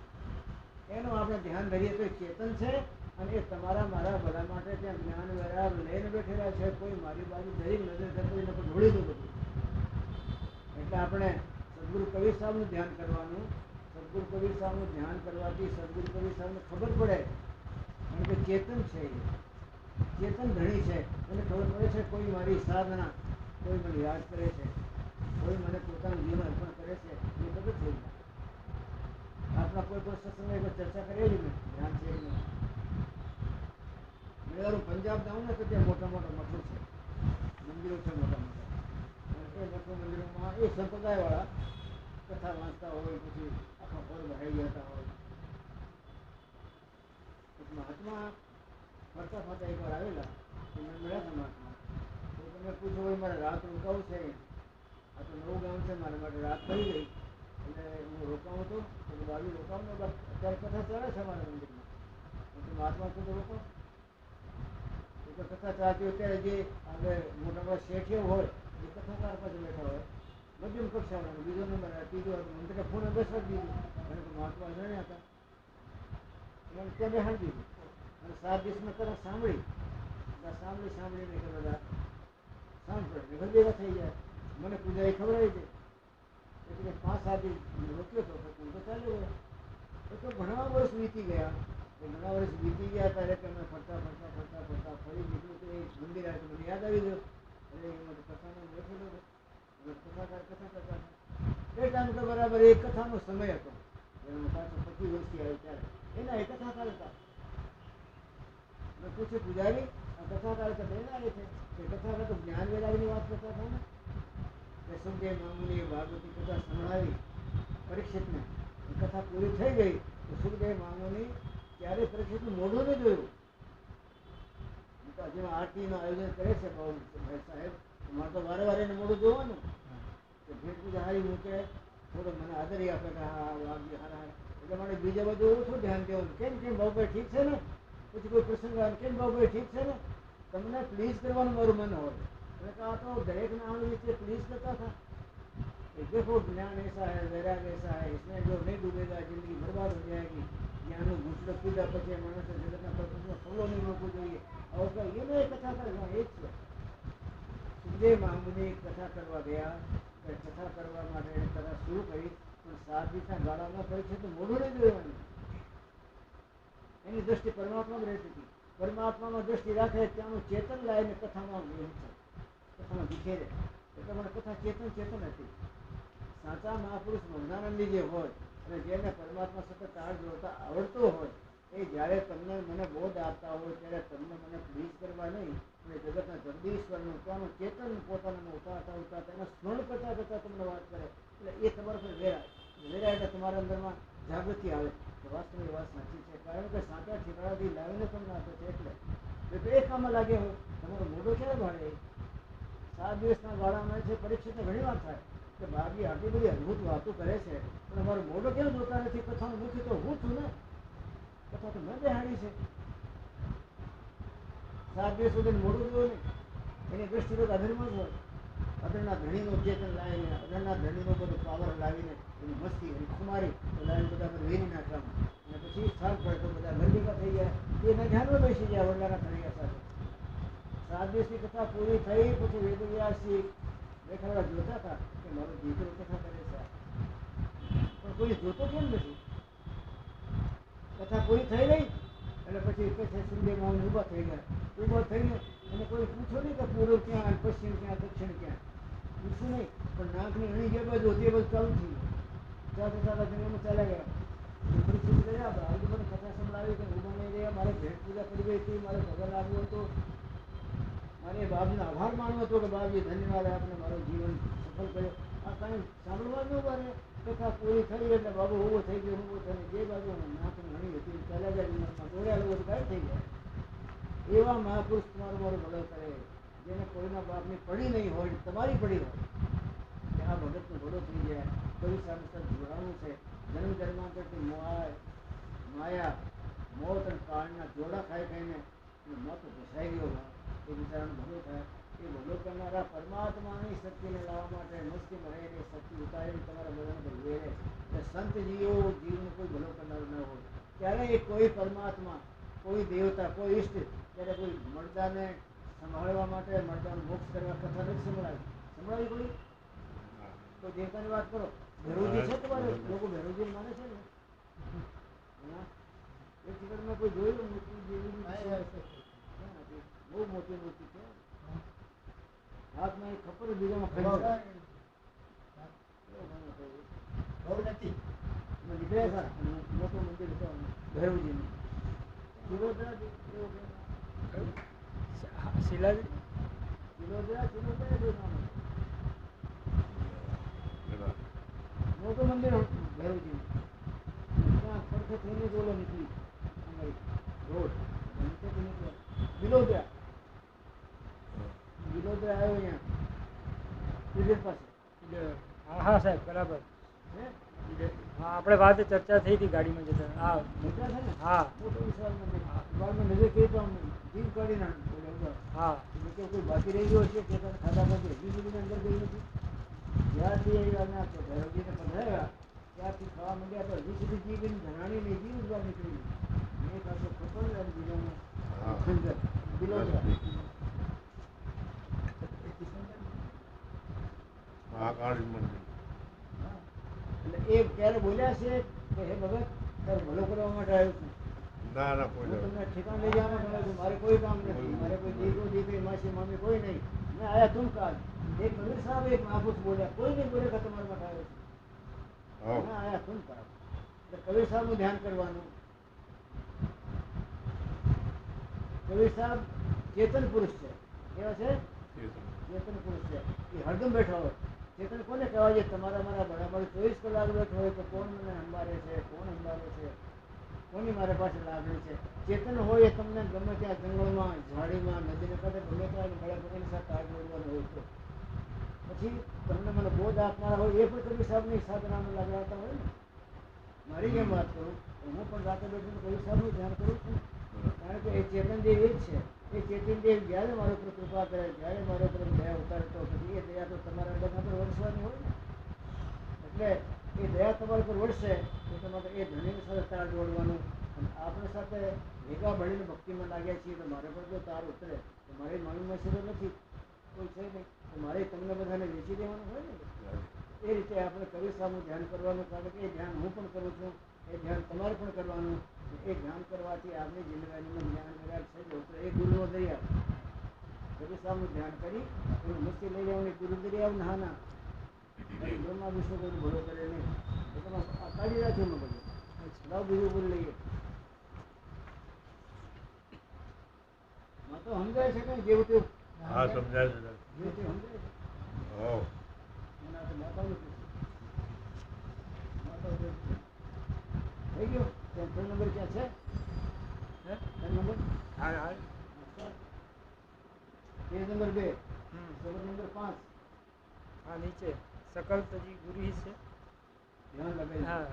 એનું આપણે ધ્યાન ધરીએ તો ચેતન છે અને એ તમારા મારા બધા માટે ત્યાં જ્ઞાન વૈરાગ લઈને બેઠેલા છે. કોઈ મારી બાજુ દરેક નજર કરતો એને પણ ઢોળી દઉં બધું. એટલે આપણે સદગુરુ કબીર સાહેબનું ધ્યાન કરવાનું. સદગુરુ કબીર સાહેબનું ધ્યાન કરવાથી સદગુરુ કબીર સાહેબને ખબર પડે કારણ કે ચેતન છે, ચેતન ધણી છે. એને ખબર પડે છે કોઈ મારી સાધના, કોઈ મને યાદ કરે છે, કોઈ મને પોતાનું જીવન અર્પણ કરે છે. એ બધું થઈ જાય. આપણા કોઈ પણ સત્સંગમાં ચર્ચા કરેલી ને ધ્યાન છે એને. ઘણી વાર પંજાબ જાઉં ને તો ત્યાં મોટા મોટા મઠો છે, મંદિરો છે મોટા મોટા. એ મઠો મંદિરોમાં એ સંપ્રદાયવાળા કથા વાંચતા હોય, પછી આખા ફળ ભરાઈ જતા હોય. મહાત્મા ફરતા ફરતા એકવાર આવેલા, એમને મળ્યા હતા મહાત્મા. તો તમે પૂછો હોય મારે રાત રોકાવું છે, આ તો નવું ગામ છે, મારા માટે રાત થઈ ગઈ એટલે હું રોકાવું હતો. તો બાજુ રોકાવું ને અત્યારે કથા ચાલે છે મારા મંદિરમાં. મહાત્મા તો રોકાવ એ તો કથા ચાલતી અત્યારે જે આપણે મોટા મોટા શેઠીઓ હોય એ કથાકાર પાસે બેઠા હોય, મધ્યમ કક્ષાવાળા, બીજો નંબર, ત્રીજો મને તો ફોને બેસવા જ દીધું. કારણ કે મહાત્મા જાણ્યા હતા એને ત્યાં બેહાડી દીધું અને 7 દિવસમાં તરત સાંભળીને કે બધા સાંજ પડે ઘર ભેગા થઈ જાય. મને પૂજા એ ખબર આવી છે એટલે 5-7 દિવસ રોક્યો હતો, હું તો ચાલ્યો ગયો. તો ઘણા વર્ષ વીતી ગયા. ઘણા વર્ષ વીતી ગયા ત્યારે કે અમે ફરતા ફરી નીકળ્યું તો એક મંદિર આવ્યું તો મને યાદ આવી ગયું. એટલે એમાં કથામાં બેઠેલો હતો. કથાકાર કથા કરતા હતા. એ ટાઈમ તો બરાબર એ કથાનો સમય હતો. એમાં પાછો 25 વર્ષથી આવ્યો ત્યારે એના એ કથાકાર હતા. મેં પૂછ્યું, પૂજારી આ કથાકાર તો એના એ છે કે કથાકાર તો જ્ઞાન વેરાગની વાત કરતા હતા ને. કે સુખદેવ મામુની ભાગવતી કથા સંભળાવી પરીક્ષિતને. કથા પૂરી થઈ ગઈ તો સુખદેવ મામુની ત્યારે પરીક્ષિતનું મોઢું નહીં જોયું. જેમાં આરતીનું આયોજન કરે છે સાહેબ, મારે તો વારે વારે એને મોઢું જોવાનું કે ભેટ પૂજા હારી મૂકે, થોડો મને આદરી આપે કે હા વાગી હારા. એટલે મારે બીજા બધું ઓછું ધ્યાન દેવાનું. કેમ બાબુભાઈ ઠીક છે ને? પછી કોઈ પ્રસંગ આવે, કેમ બાબુભાઈ ઠીક છે ને? તમને પ્લીઝ કરવાનું મારું મન હોય. એટલે આ તો દરેક નામ વિશે પ્લીઝ કરતા था. देखो ज्ञान ऐसा है, वैराग ऐसा है, इसमें जो नहीं डूबेगा जिंदगी बर्बाद हो जाएगी. જ્ઞાનનું ઘૂંટડો પીધા પછી માણસે જગતના પ્રપંચમાં ખુલ્લો નહીં મૂકવું જોઈએ. એને કથા કરવા એ જ છે. સુખદેવ મામુની કથા કરવા ગયા. કથા કરવા માટે કથા શરૂ કરી પણ 7 દિવસના ગાળામાં કરી છે તો મોઢું નહીં જોવાનું. એની દ્રષ્ટિ પરમાત્મા જ રહેતી હતી. પરમાત્મામાં દ્રષ્ટિ રાખે ત્યાંનું ચેતન લાવીને કથામાં કથામાં વિખેરે. એટલે મને કથા ચેતન હતી. સાચા મહાપુરુષ મગ્નાનંદી જે હોય અને જેને પરમાત્મા સાથે તાળ જોડતા આવડતો હોય એ જ્યારે તમને મને બોધ આપતા હોય ત્યારે તમને મને પ્લીઝ કરવા નહીં અને જગતના જગદીશ્વરનું ત્યાંનું ચેતન પોતાનું ઉતારતા એના સ્મરણ કરતા તમને વાત કરે એટલે એ તમારા પર વેરાય એટલે તમારા અંદરમાં જાગૃતિ આવે કે વાસ્તવની વાત સાચી છે. કારણ કે સાચા ઠેકાણાથી લાવીને તમને આપે છે. એટલે એ કામમાં લાગે હોય તમારો મોઢો ક્યારે ભાડે. 7 દિવસના ગાળામાં છે પરીક્ષિતને ઘણી વાર થાય કે બાબી આટલી બધી અદભુત વાતો કરે છે પણ અમારું મોઢો કેમ જોતા નથી? કથાનું મુખ્ય તો હું છું ને. કથા તો મેં બેહાડી છે. 7 દિવસ સુધી મોઢું જોયું નહીં. એની દ્રષ્ટિ તો અધરમાં જ હોય. અધરના ધણીનું ચેતન લાવીને અધરના ધણીનો બધો પાવર લાવીને એની મસ્તી એની ખુમારી લાવીને બધા બધું વેરી નાખવામાં અને પછી સાલ પડે તો બધા ગરબીકા થઈ ગયા. એના ધ્યાનમાં બેસી ગયા વડલાના ધણિયા સાથે. 7 દિવસની કથા પૂરી થઈ પછી વેદવ્યાસજી બેઠા જોતા હતા કે મારો દીકરો કથા કરે છે પણ કોઈ જોતો કેમ નથી? કથા પૂરી થઈ ગઈ એટલે પછી કે છે સુખદેવ મામુની ઊભા થઈ ગયા. ઊભા થઈને અને કોઈ પૂછો નહીં કે પૂર્વ ક્યાં, પશ્ચિમ ક્યાં, દક્ષિણ ક્યાં, પૂછવું નહીં. પણ નાકની અણી જે બાજુ હતી એ બધું ચાલુ થઈ ગયું. ચાલતા જમીનમાં ચાલ્યા ગયા. પરિસ્થિતિ ગયા બાજુ મને કથા સંભળાવી કે ઊભા નહીં રહ્યા. મારે ભેટ પૂજા કરી ગઈ હતી, મારે ભગવાન આવ્યો હતો, મારે બાપનો આભાર માનવો હતો કે બાપજી ધન્યવાદ આપને મારું જીવન સફળ કર્યો. આ કાંઈ સાંભળવા ન પાડે. કથા પૂરી થઈ એટલે બાબુ ઊભો થઈ ગયો. ઊભો થઈને જે બાજુ નાકની ઘણી હતી ચાલ્યા જાય મનમાં દોડ્યા લોકો ગાયબ થઈ ગયા. એવા મહાપુરુષ તમારો મારો ભલો કરે જેને કોઈના બાપની પડી નહીં હોય, તમારી પડી હોય કે આ ભગતનો ભલો થઈ જાય. કોઈ સાથે જોડાવું છે. જન્મ જન્માંતરથી માયા મોત અને કાળના જોડા ખાઈ ખાઈને મોત ઘસાઈ ગયો એ બિચારાનો ભલો થાય. એ ભલો કરનારા પરમાત્માની શક્તિને લાવવા માટે મુશ્કેલ રહીને શક્તિ ઉતારીને તમારા બધાને ભલવે રહે. એટલે સંતજીઓ જીવનું કોઈ ભલો કરનારું ન હોય. ત્યારે કોઈ પરમાત્મા, કોઈ દેવતા, કોઈ ઈષ્ટ ત્યારે કોઈ મરદાને સંભાળવા માટે મરદાનું મોક્ષ કરવા કથા નથી સંભળાવી કોઈ દેવતાની વાત કરો. ભેરુજી છે તમારે લોકો ભેરુજી માને છે ને? એ જગતમાં કોઈ જોયું મૂર્તિ જેવી બહુ મોટી મૂર્તિ છે. હાથમાં એક ખબર બીજામાં ખબર નીકળ્યા હતા. મોટું મંદિર હતું ભૈરવજીનું. મોટું મંદિર ભૈરવજી ત્યાં પડખે થઈને જ ઓલો નીકળી રોડ બિલોદરા આવ્યો અહીંયા પાસે. હા સાહેબ બરાબર. હા આપણે વાત ચર્ચા થઈ હતી ગાડીમાં જતા. હા મોટા છે ને. હા મોટું વિશાળ મંદિર. બારમાં નજર કરી તો જીવ કાઢી નાખે. હા કોઈ બાકી રહી ગયો છે કે ખાધા પછી હજી સુધી અંદર ગઈ નથી. જ્યારથી ભૈરવજીને પધરાવ્યા ત્યારથી ખાવા માંડ્યા તો હજી સુધી જીવ ધરાણી નહીં જીવ જ બહાર નીકળી ગયું. એક આખો ખબર અને બીજામાં ખંજર બિલોદરા. મહાકાળી મંદિર. એટલે એ ક્યારે બોલ્યા છે કે હે ભગત તારે ભલો કરવા માટે આવ્યો છું. ના ના કોઈ હું જરૂર તમને ઠેકાણ લઈ જવા માટે આવ્યો છું. મારે કોઈ કામ નથી. મારે કોઈ દીકરો દીકરી માસી મામી કોઈ નહીં. મેં આયા તું કાલ એક કબીર સાહેબ એક મહાપુરુષ બોલ્યા, કોઈ નહીં બોલે કે તમારા માટે આવ્યો છું. હા મેં આયા તું કાલ એટલે કબીર સાહેબનું ધ્યાન કરવાનું. કબીર સાહેબ ચેતન પુરુષ છે. કેવા છે? ચેતન પુરુષ છે. એ હરદમ બેઠા હોય. ચેતન કોને કહેવાય છે? તમારા મારા બરાબર 24 કલાક બેઠો હોય તો કોણ મને સંભાળે છે, કોણ સંભાળે છે, કોની મારી પાસે લાગણી છે. ચેતન હોય એ તમને ગમે ત્યાં જંગલમાં, ઝાડીમાં, નદીને કાંઠે ગમે ત્યાં ગળે પકડીને સાથે તાળ જોડવાનું હોય તો પછી તમને મને બોધ આપનારા હોય એ પણ કબીર સાહેબની સાધનામાં લગાડતા હોય ને. મારી જેમ વાત કરું તો હું પણ રાતે બેઠીને કબીર સાહેબનું ધ્યાન કરું છું. કારણ કે એ ચેતનદેવ એ જ છે. એ ચેતનદેવ જ્યારે મારા ઉપર કૃપા કરે, જ્યારે મારા ઉપર દયા ઉતારે તો પછી એ દયા તો તમારા અંદરના પર વરસવાની હોય ને. એટલે એ દયા તમારા પર વરસે તો તમારે એ ધણીની સાથે તાર જોડવાનું. અને આપણે સાથે ભેગા ભળીને ભક્તિમાં લાગ્યા છીએ તો મારે પણ જો તાર ઉતરે તો મારી મામીમાં શીરો નથી, કોઈ છે નહીં, તો મારે તમને બધાને વેચી દેવાનું હોય ને. એ રીતે આપણે કબીર સાહેબનું ધ્યાન કરવાનું. કારણ કે એ ધ્યાન હું પણ કરું છું, એ ધ્યાન તમારે પણ કરવાનું. એ ધ્યાન કરવાથી આપણી જિંદગીમાં જ્ઞાન વિરાટ છે જો એ ગુરુનો દરિયા. કબીર સાહેબનું ધ્યાન કરી એનું મુક્તિ લઈ જવાની. ગુરુ દરિયા ના ના બ્રહ્મા વિષ્ણુ કોઈ ભલો કરે નહીં. એ તમે કાઢી રાખ્યું મેં બધું. લાવ બીજું ગુરુ લઈએ. માં તો સમજાય છે કે જેવું તેવું હા સમજાય છે જેવું તેવું સમજાય છે. હો મને આ તો માતાનું પૂછ્યું. માતાનું પૂછ્યું. થઈ ગયો? ત્યાં ફોન નંબર ક્યાં છે? હે? ફોન નંબર હા હા પેજ નંબર 2, હમ. શબ્દ નંબર 5. હા નીચે સકલ તજી ગુરુ હી છે. ધ્યાન લગાવી. હા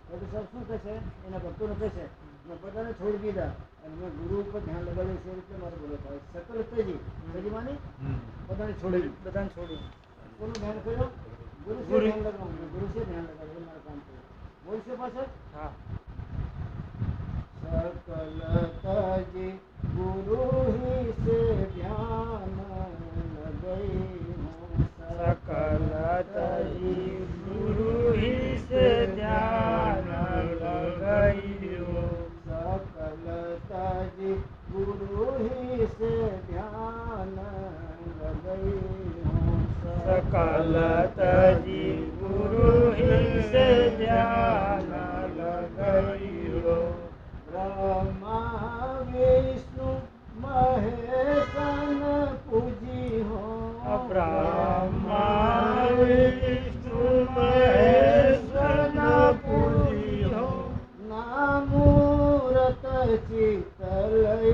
કબીર સાહેબ શું કહે છે? એના ભક્તોને કહે છે મેં બધાને છોડી દીધા અને મેં ગુરુ ઉપર ધ્યાન લગાવ્યું છે. એ રીતે મારો બોલો થાય. સકલ તેજી તેજી માની બધાને છોડી દીધું. બધાને છોડી. કોનું ધ્યાન કર્યું? ગુરુ છે ગુરુ. ધ્યાન લગાવવાનું. ગુરુ છે ધ્યાન લગાવવાનું. મારું કામ કર્યું. બોલશે પાછળ હા सकल तज गुरु ही से ध्यान लगई हूँ। सकल तजी गुरु ही से ध्यान लगई हो। सकल तज गुरु ही से ध्यान लगई हूँ। सकल तजी गुरु ही से ध्यान लगई हो। ब्रह्मा विष्णु महेशन पूजी हो। ब्रह्मा विष्णु महेशन पूजी हो। नामूरत चितलय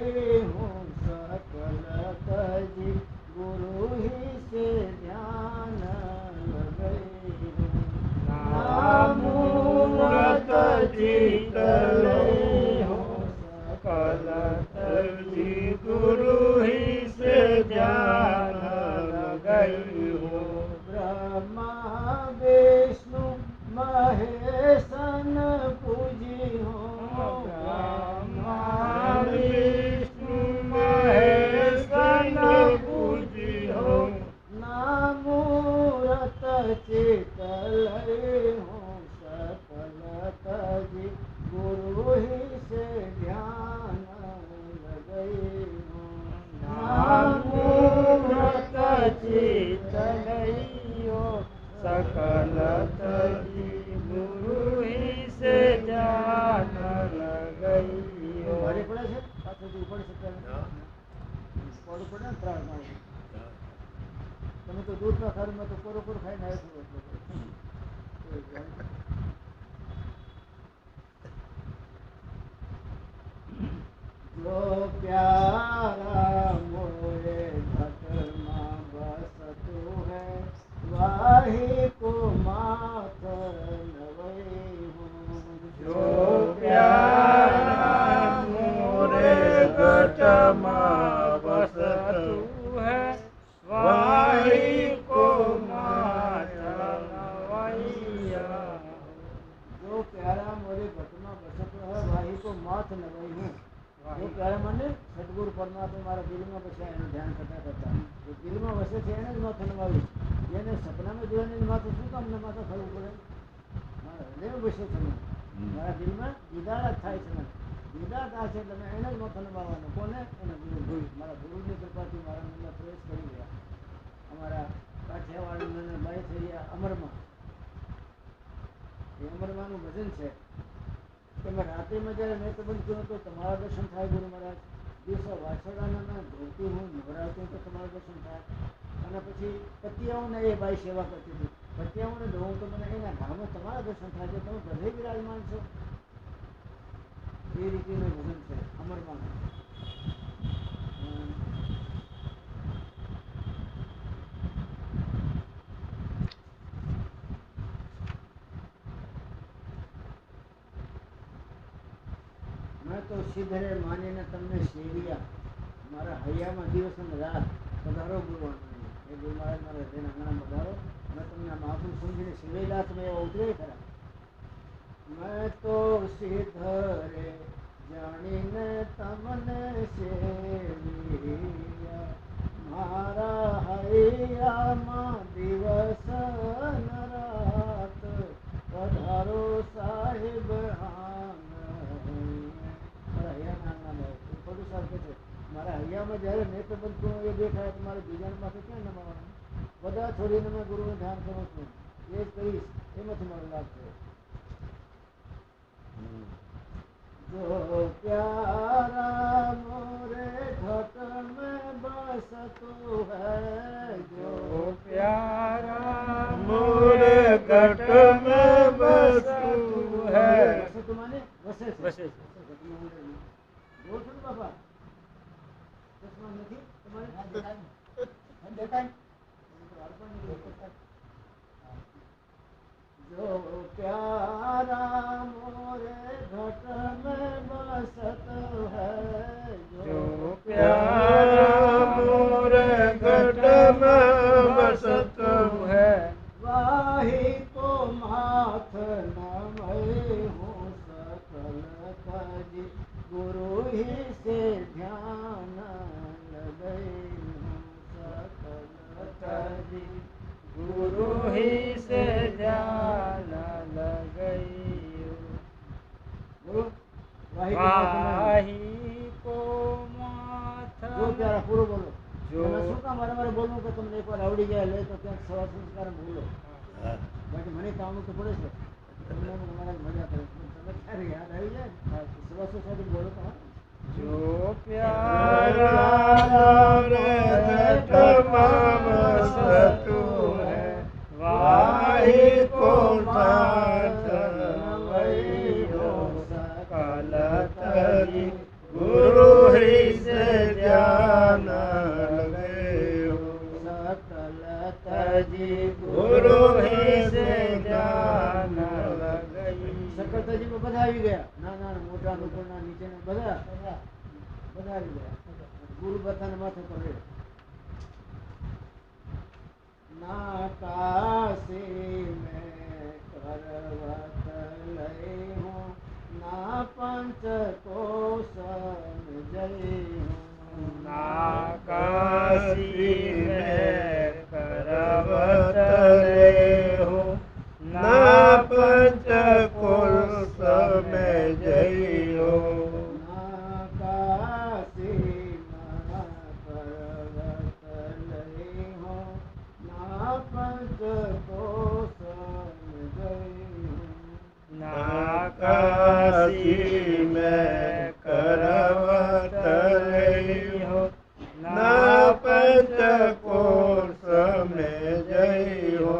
हूँ। सकल तजी गुरु ही से ध्यान लगई हूँ। नामूरत चितलय हो। सकल तजी गुरु ही से ध्यान लगई हो। ब्रह्मा विष्णु महेशन पूजी हो। ब्रह्मा विष्णु महेशन पूजी हो। नामूरत चितलय हूँ। सकल तजी गुरु ही से ध्यान लगई हूँ। नामूरत चितलय हो। सकल तजी गुरु ही से ध्यान लगई हो। ભારે પડે છે પાછળથી ઉપર શકતા પડું પડે ને ત્રાસ ના હોય. તમે તો દૂધના ખારમાં તો કોરો કોરો ખાઈને આવ્યો છો એટલે. જો પ્યારા મોરે ઘટમાં બસતું હૈ વાહી को माथ नवई हूँ। जो प्यारा मोरे घट में बसतु है वाही को माता नवैया। जो प्यारा मोरे घट में बसतो है वाही को माथ नवई हूँ। जो प्यारा મને સદગુરુ પરમાત્મા મારા દિલમાં બસ્યા એનું ધ્યાન કરતા કરતા એ દિલમાં વસે છે એને જ માથું નમાવ્યું. એને સપનામાં જોઈને માથું શું કામ માથું થવું પડે? મારા હૃદયમાં બસ્યો છે. મારા દિલમાં દીદાર જ થાય છે મને દીદાર થાય છે એટલે મેં એને જ મથો નમાવવાનો કોને એને ગુરુ મારા ગુરુની કૃપાથી મારા મનમાં પ્રવેશ કરી ગયા અમારા કાઠિયાવાડ ભાઈ થઈ ગયા અમરમાં એ અમરમાનું ભજન છે કે મેં રાત્રિમાં જ્યારે મેં તો બંધ કર્યો તો તમારા દર્શન થાય ગુરુ મહારાજ દિવસો વાછરડાના ધોતી હું નવરાવતી તો તમારા દર્શન થાય અને પછી પતિયાઓને એ બાઈ સેવા કરતી હતી પતિયાઓને દઉં તો મને એના ગામમાં તમારા દર્શન થાય છે તમે બધે વિરાજમાન છો એ રીતિનું ભજન છે અમરમાં મેં તો સીધરે માનીને તમને સેવ્યા મારા હૈયામાં દિવસ અને રાત પધારો ગુરુ એ ગુરુ મહારાજ મારા હૃદયના આંગણા પધારો મેં તમને આ મહાપુરુષ સમજીને સેવેલા તમે એવા ઉતરે ખરા મેં તો સીધરે જાણીને તમને સેવ્યા મારા હૈયામાં દિવસ અને રાત પધારો સાહેબ મારા હૈયામાં જ્યારે નેત્ર બંધ કરું એ દેખાય તો મારે બીજાના માથે ક્યાં નમાવાનું બધા છોડીને મેં ગુરુનું ધ્યાન કરું છું એ જ કહીશ એમાંથી મારો લાભ થયો જો પ્યારા મોરે ઘટ મેં બસતું હૈ જો પ્યારા મોરે ઘટ મેં બસતું હૈ બસતું માને વસે છે વસે છે. જો છો ને બાપા ચશ્મા નથી તમારે દેખાય जो प्यारा मोरे घट में बसत है जो प्यारा मोरे घट में बसत है वाही को माथ नमय हूँ सकल कज गुरु ही से ध्यान लगई हूँ सकल कज गुरु ही से ध्यान लगई गुरु वाही को माथ જો પ્યારા પૂરો બોલો જો તમે શું કામ વારંવાર બોલવું કે તમને એકવાર આવડી ગયા લે તો ક્યાંક સવા સંસ્કાર ભૂલો બાકી મને કામ તો પડે છે તમને તમારા મજા કરે તમે ક્યારે યાદ આવી જાય સવા સંસ્કાર બોલો તો जो प्यारा रे घट में बसतु है वाही को माथ नमई हो सकल तजी गुरु ही से ध्यान लगे हो सकल तजी गुरु ही से ध्यान लगई सकलताજી માં બધા આવી ગયા નાના મોટા લોકોના નીચેના બધા બધા આવી ગયા ગુરુ બધાને માથે પર રહ્યો ના કાશી મેં કરવત લઈ હું ના પંચ કોશન જઈ હું नाकाशी में करवत ले हो ना पंच कुल में जइयो ના કાશી માં કરવત લઈ હું ના પંચ કોશન જઈ હું नाकाशी में करवत लई हो ना पंच कोश में जइयो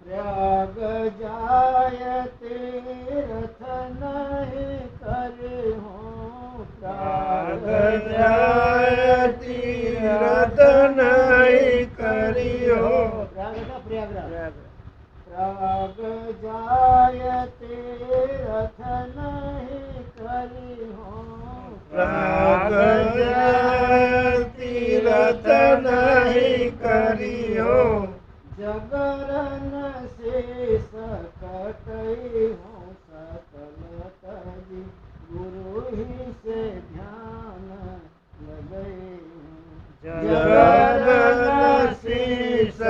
प्रयाग जाय तीर्थ नहीं करे हो प्राग जाय तीरथ नहीं करियो प्रयागराज प्राग जाय तीर्थ नहीं करी हो प्राग जाय तीरथ नहीं करियो जगरन शेष कटई हो सकल तजी गुरु ही से ध्यान लगई जगन शीस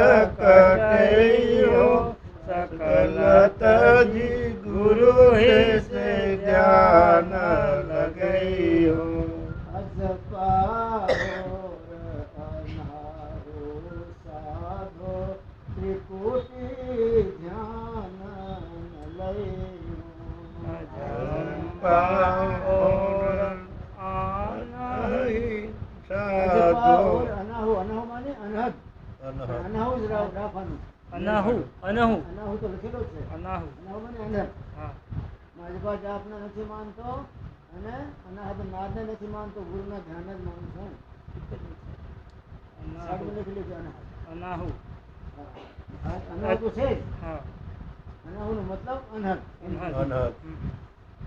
कटइयो सकल तजी गुरु हे से સાધુ અનાહુ અનાહુ માને અનહદ અનહદ. અનાહુ જ રાખવાનું અનાહુ અનહુ અનાહુ તો લખેલો જ છે અનાહુ અનાહુ માને અનહદ હા માજબા જાપને નથી માનતો અને અનાહદ નાદને નથી માનતો ગુરુના ધ્યાન જ માનું છું અનાહુ સાઈડમાં લખી લેજો અનાહદ અનાહુ અનાહુ તો છે જ હા અનાહુનો મતલબ અનહદ અનહદ. અનહદ. હમ.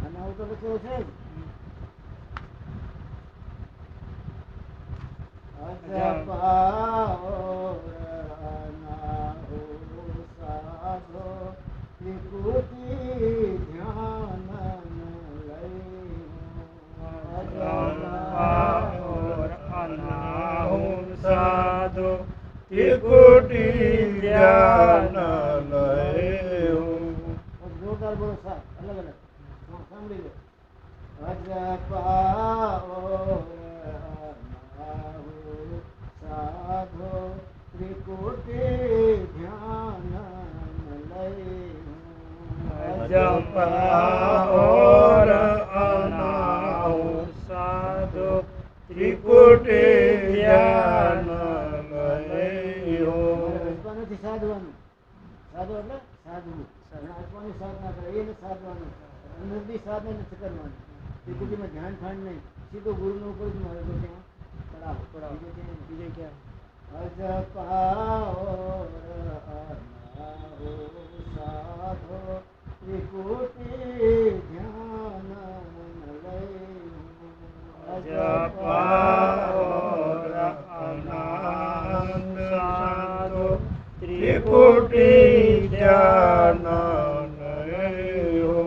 અનાહુ તો લખેલો છે જ હમ. અજપાઓ અનાહુ સાધો ત્રિકુટી ધ્યાન और अनाहु साधु ત્રિકુટી ધ્યાન લયો. જોરદાર બોલો સાહેબ અલગ અલગ સાંભળી લો અજપાઓ અનાહુ સાધો ત્રિકુટી ધ્યાન जपा और अनाहु साधु ત્રિકુટી ધ્યાન લયો. હસવા નથી સાધવાનું સાધુ એટલે સાધવું હસવાની સાધના કરે એને સાધવાનું અંદરથી સાધના નથી કરવાની ત્રિકુટીમાં ધ્યાન ફાંડ નહીં સીધો ગુરુનો ઉપર જ મારે તો ત્યાં પડાવો બીજે क्या અજપાઓ અનાહુ સાધો ત્રિકુટી ધ્યાન जपा और अनाहु साधु ત્રિકુટી ધ્યાન લયો.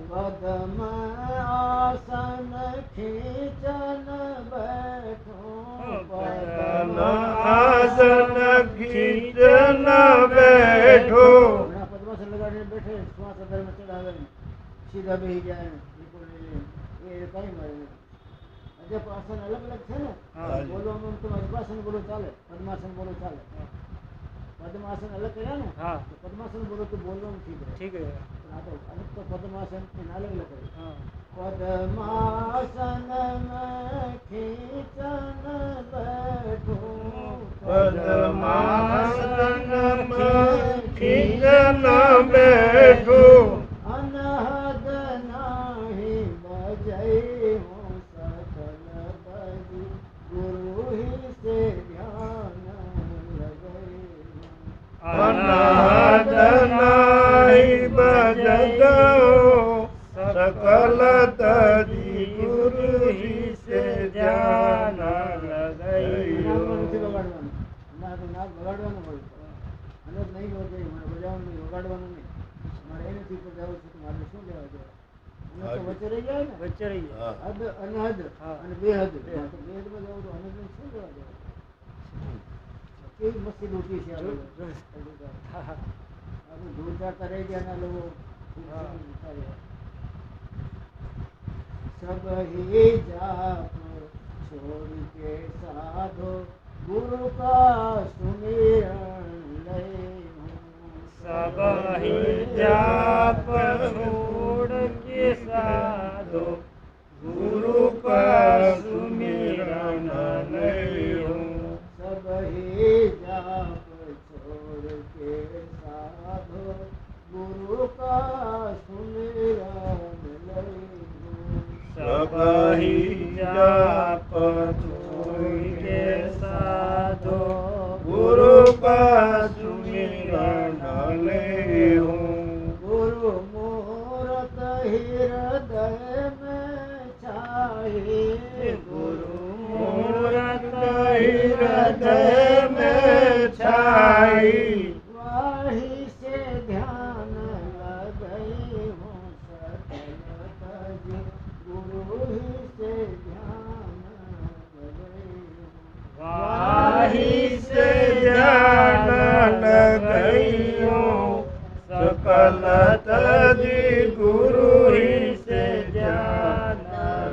પદમ આસન ખીચન બેઠો પદ્મ આસન ખીચન બેઠો. ઘણા પદ્માસન લગાડીને બેઠે શ્વાસ હૃદયમાં ચડાવે સીધા બેસી જાય બિલકુલ એ કઈ મળે નહીં અજબ આસન અલગ અલગ છે ને હા. બોલવામાં તમે અજબાસન બોલો ચાલે પદ્માસન બોલો ચાલે પદ્માસન અલગ કર્યા ને हाँ તો પદ્માસન બોલો તો બોલવાનું ઠીક રહે ठीक है પણ આ તો અમુક તો પદ્માસન એને અલગ અલગ કરે हाँ પદ્માસન મેં ખીચન બેઠો પદ્માસનમાં ખીચન બેઠો. અનહદ નાહી બજઈ હું સકલ બજી ગુરુ હી સે ધ્યાન લગઈ અનાદ નાહી બજતો સકલ તજી ગુરુ હી સે ધ્યાન લગયો. નથી બગાડવાનું ના તો નાક બગાડવાનું હોય અનહદ નહીં બજાય મારે બજાવવાનું નહીં વગાડવાનું નહીં મારે એનાથી ઉપર જવું છે તો મારે શું લેવા દેવા અનહદ તો વચ્ચે રહી જાય ને बच्चे रहिए હા. હદ અનહદ હા. અને બેહદ તો બેહદમાં જવું તો અનહદને શું લેવા દેવા કેવી મસ્તી લૂંટી છે આ લોકો. हाँ हाँ આપણે ધૂળ ચાટતા રહી ગયા ના લોકો હા. सब ही जाप छोड़ के साधो गुरु का सुमिरन ले सब ही जाप छोड़ के साधो ગુરુ કા સુમિરન લયો. सब ही जाप छोड़ के साधो गुरु का सुमिरन ले સબહી જાપ છોડ કે साधो ગુરુ કા સુમિરન લેહો. गुरु मूरत हृदय में छाए गुरु मूरत હૃદય મેં છાઈ. वाही से ध्यान लगई हो सकल तज गुरु ही से ध्यान लगई वाही से ધ્યાન લગઈયો. સકલ તજી ગુરુ હી સે ધ્યાન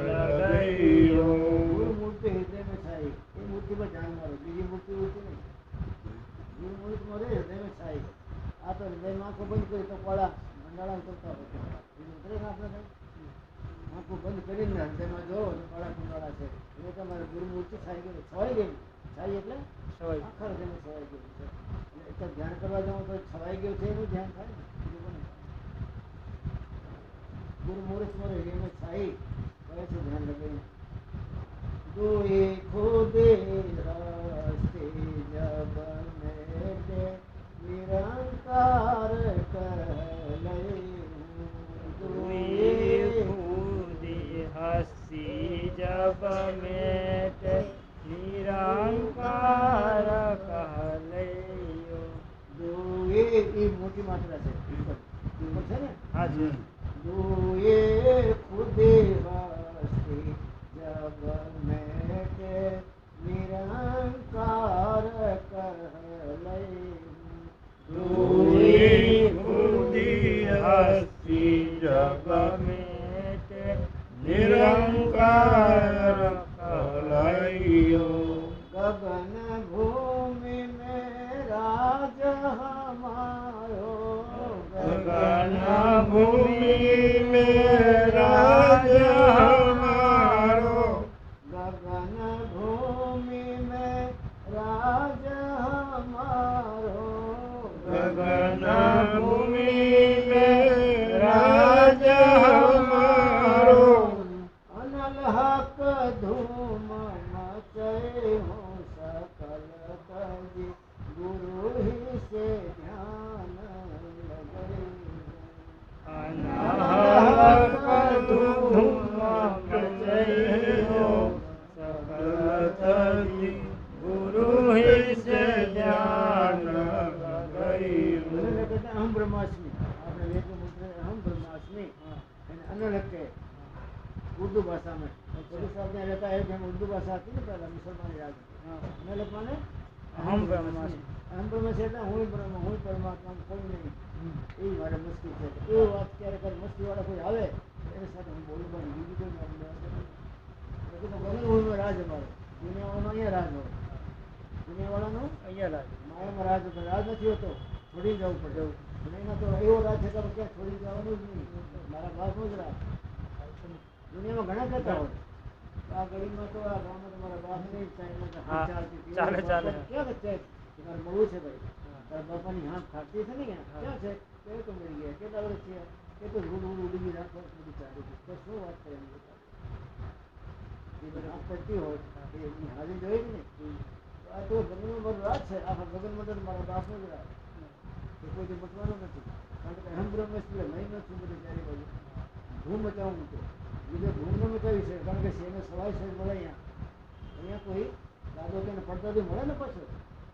લગઈયો. गुरु मूर्ति हृदय में छाई ये मूर्ति पर ध्यान मारो बीजी मूर्ति होती नहीं गुरु मूर्ति मारे हृदय में छाई आ तो हृदय में आंखों बंद करी तो पड़ा मंडाला उतरता होता उतरे ना अपने આંખો બંધ કરીને હૃદયમાં જોવો તો કાળા કુંડાળા છે. એટલે તમારે ગુરુમૂર્તિ છાઈ ગઈ, છવાઈ ગઈ. છાઈ એટલે સવાઈ આખા હૃદયમાં છવાઈ ગયું છે. એટલે એક જ ધ્યાન કરવા જાઓ તો છવાઈ ગયું છે એનું ધ્યાન થાય ને, બીજું કોને થાય? ગુરુમૂર્તમાં હૃદયમાં છાઈ કરે છે ધ્યાન લગાવીને. दुई खुद रास्ते जब मेरे निरंकार कहलई दुई खुदी हसी जब मेट निरंकार कहलयो. दुई એ મોટી માત્રા છે ઉપર છે ને. હા જી. दुई खुद हस्ती जब मेटे निरंकार कहलई दुई खुदी हस्ती जब मेट निरंकार कहलयो. गगन भूमि में राज हमारो गगन भूमि में राज हमारो. गगन भूमि में राज हमारो गगन भूमि में राज हमारो. अनल हक धूम मचे हो सकल तजी गुरु ही से ध्यान लगे. अनाहक धूम मचैयो सकलतजी गुरु ही से ध्यान लगैयो. अहम ब्रह्मास्मि આપણે વેદ મંત્ર અહમ બ્રહ્માસ્મિ અને અનલક કે ઉર્દू भाषा में गुरु साहब ने रहता है कि हम उर्दू भाषा आती है पहला मुसलमान राज अनलक माने અહમ બ્રહ્માસ્મિ. અહમ બ્રહ્માસ્મિ એટલે હું બ્રહ્મ હું પરમાત્મા કોઈ નહીં એ મારે મસ્તી છે. એ વાત ક્યારેક મસ્તી વાળા કોઈ આવે એની સાથે હું બોલું પણ બીજું કોઈ મારું ગમે હું રાજ અમારો દુનિયાવાળાનો અહીંયા રાજ હોય. દુનિયાવાળાનો અહીંયા લાગે. માયામાં રાજ હતો. રાજ નથી હોતો, છોડી જવું પડે. દુનિયામાં તો એવો રાજ છે કે ક્યાં છોડી જવાનું જ નહીં. મારા બાપનો જ રાજ. દુનિયામાં ઘણા કહેતા હોય આ ગરીબમાં તો આ ગામમાં તમારા બાપ નહીં હા, ચાલતી ચાલે, ચાલે. ક્યાં વચ્ચે તમારે મળવું છે ભાઈ? તારા બાપાની હાથ ફાટતી છે ને ક્યાં છે? કે તો મળી ગયા કેટલા વર્ષ છે? કે તો રૂડ ઉડી ગઈ રાખો બધું ચાલે છે. તો શું વાત કરે એ બધી હાથ પડતી હોય એની હાજરી જોઈ ને આ તો ગગનમાં મારું રાજ છે. આખા ગગનમાં તો મારા બાપનો જ રાજ. એ કોઈ મટવાનો નથી. કારણ કે અહમ બ્રહ્મ એટલે નહીં નથી બધું ચારે બાજુ ધૂમ મચાવું તો બીજો ધૂમ ન મચાવી છે. કારણ કે શેને સવાય છે મળે અહીંયા કોઈ દાદો તેને પડતાથી મળે ને પાછો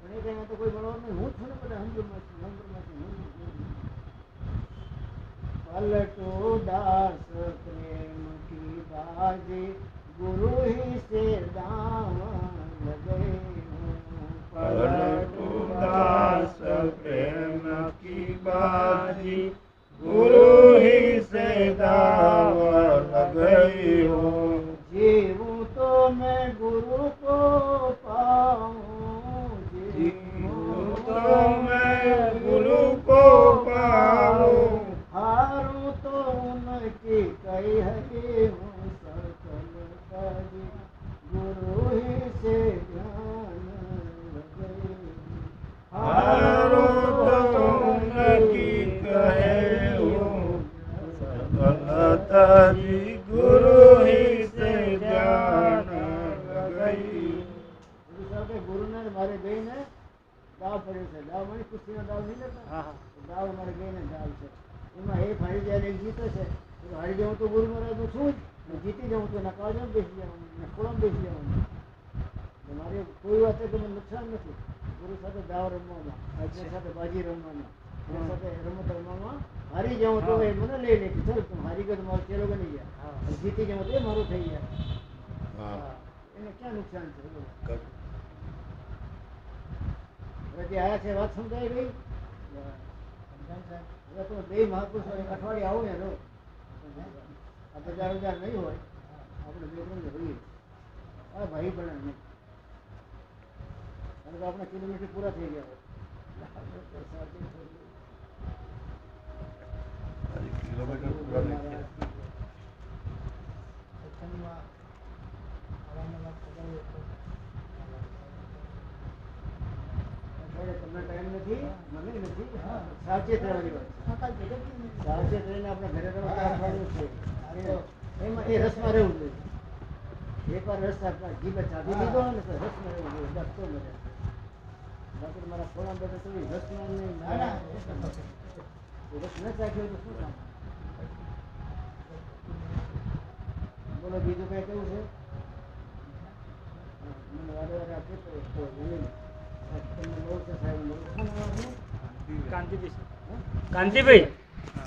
પણ એ કંઈ તો કોઈ મળવાનું નહીં. હું જ છું ને બધા અહમ બ્રહ્માસ્મિ અહમ બ્રહ્માસ્મિ હું पलटो दास प्रेम की बाजी गुरु ही से दामन गए. पलटो दास प्रेम की बाजी गुरु ही से दामन गई हो. जीवूं तो मैं गुरु को पाऊं जीवूं तो मैं गुरु को पाऊं. हारूं तो उनकी कई हरी हूँ सकल तजी गुरु ही से ध्यान लगे. हारो तो उनकी कहे हूँ सकल तजी गुरु ही से ध्यान गई. ગુરુને મારે ગઈને દાવ પડ્યો છે. દાવ મને કુસ્તીનો દાવ નહીં લેતા. હા હા. દાવ મારે ગઈને દાવ છે. એમાં એ હારી જ્યારે એક જીતે છે તો હારી જાઉં તો ગુરુ મહારાજનું છું જ ને જીતી જાઉં તો એના કાળજામાં બેસી જવાનું ને ખોળામાં બેસી જવાનું. મારી કોઈ વાત કે મને નુકસાન નથી. ગુરુ સાથે દાવ રમવામાં, એની સાથે બાજી રમવામાં, એની સાથે રમત રમવામાં હારી જાઉં તો એ મને લઈ લે કે ચાલ તું હારી ગયો તો મારો ચેલો બની ગયા. જીતી જાઉં તો એ મારું થઈ જાય. એને ક્યાં નુકસાન છે? હવે જે આયા છે વાત સમજાય ગઈ? હવે તો બે મહાપુરુષો અઠવાડિયે આવો ને રહો. આ બજાર નહીં હોય આપણે બે ત્રણ રહીએ. આ ભાઈ પણ નહીં કારણ કે આપણે કિલોમીટર પૂરા થઈ ગયા હોય. કિલોમીટર પૂરા થઈ ગયા. જીવનમાં અવારનવાર પધારો તો અત્યારે તમને ટાઈમ નથી મને નથી સાવચેત રહેવાની વાત છે. સાવચેત રહીને આપણે ઘરે કરવાનું છે. એમાં એ રસમાં રહેવું જોઈએ. એકવાર રસ આપણા જીભે ચાવી લીધો ને તો રસમાં રહેવું જોઈએ. ડરતો મજા બાકી મારા ખોળા બધા તો રસમાં નહીં રસ ન ચાખ્યો તો શું કામ. બોલો બીજું કઈ કેવું છે? મને વારે વારે આપે તો તમને બહુ છે સાહેબ મળું કાંતિભાઈ કાંતિભાઈ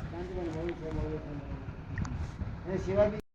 શાંતિભાઈ મળું છે એ સિવાય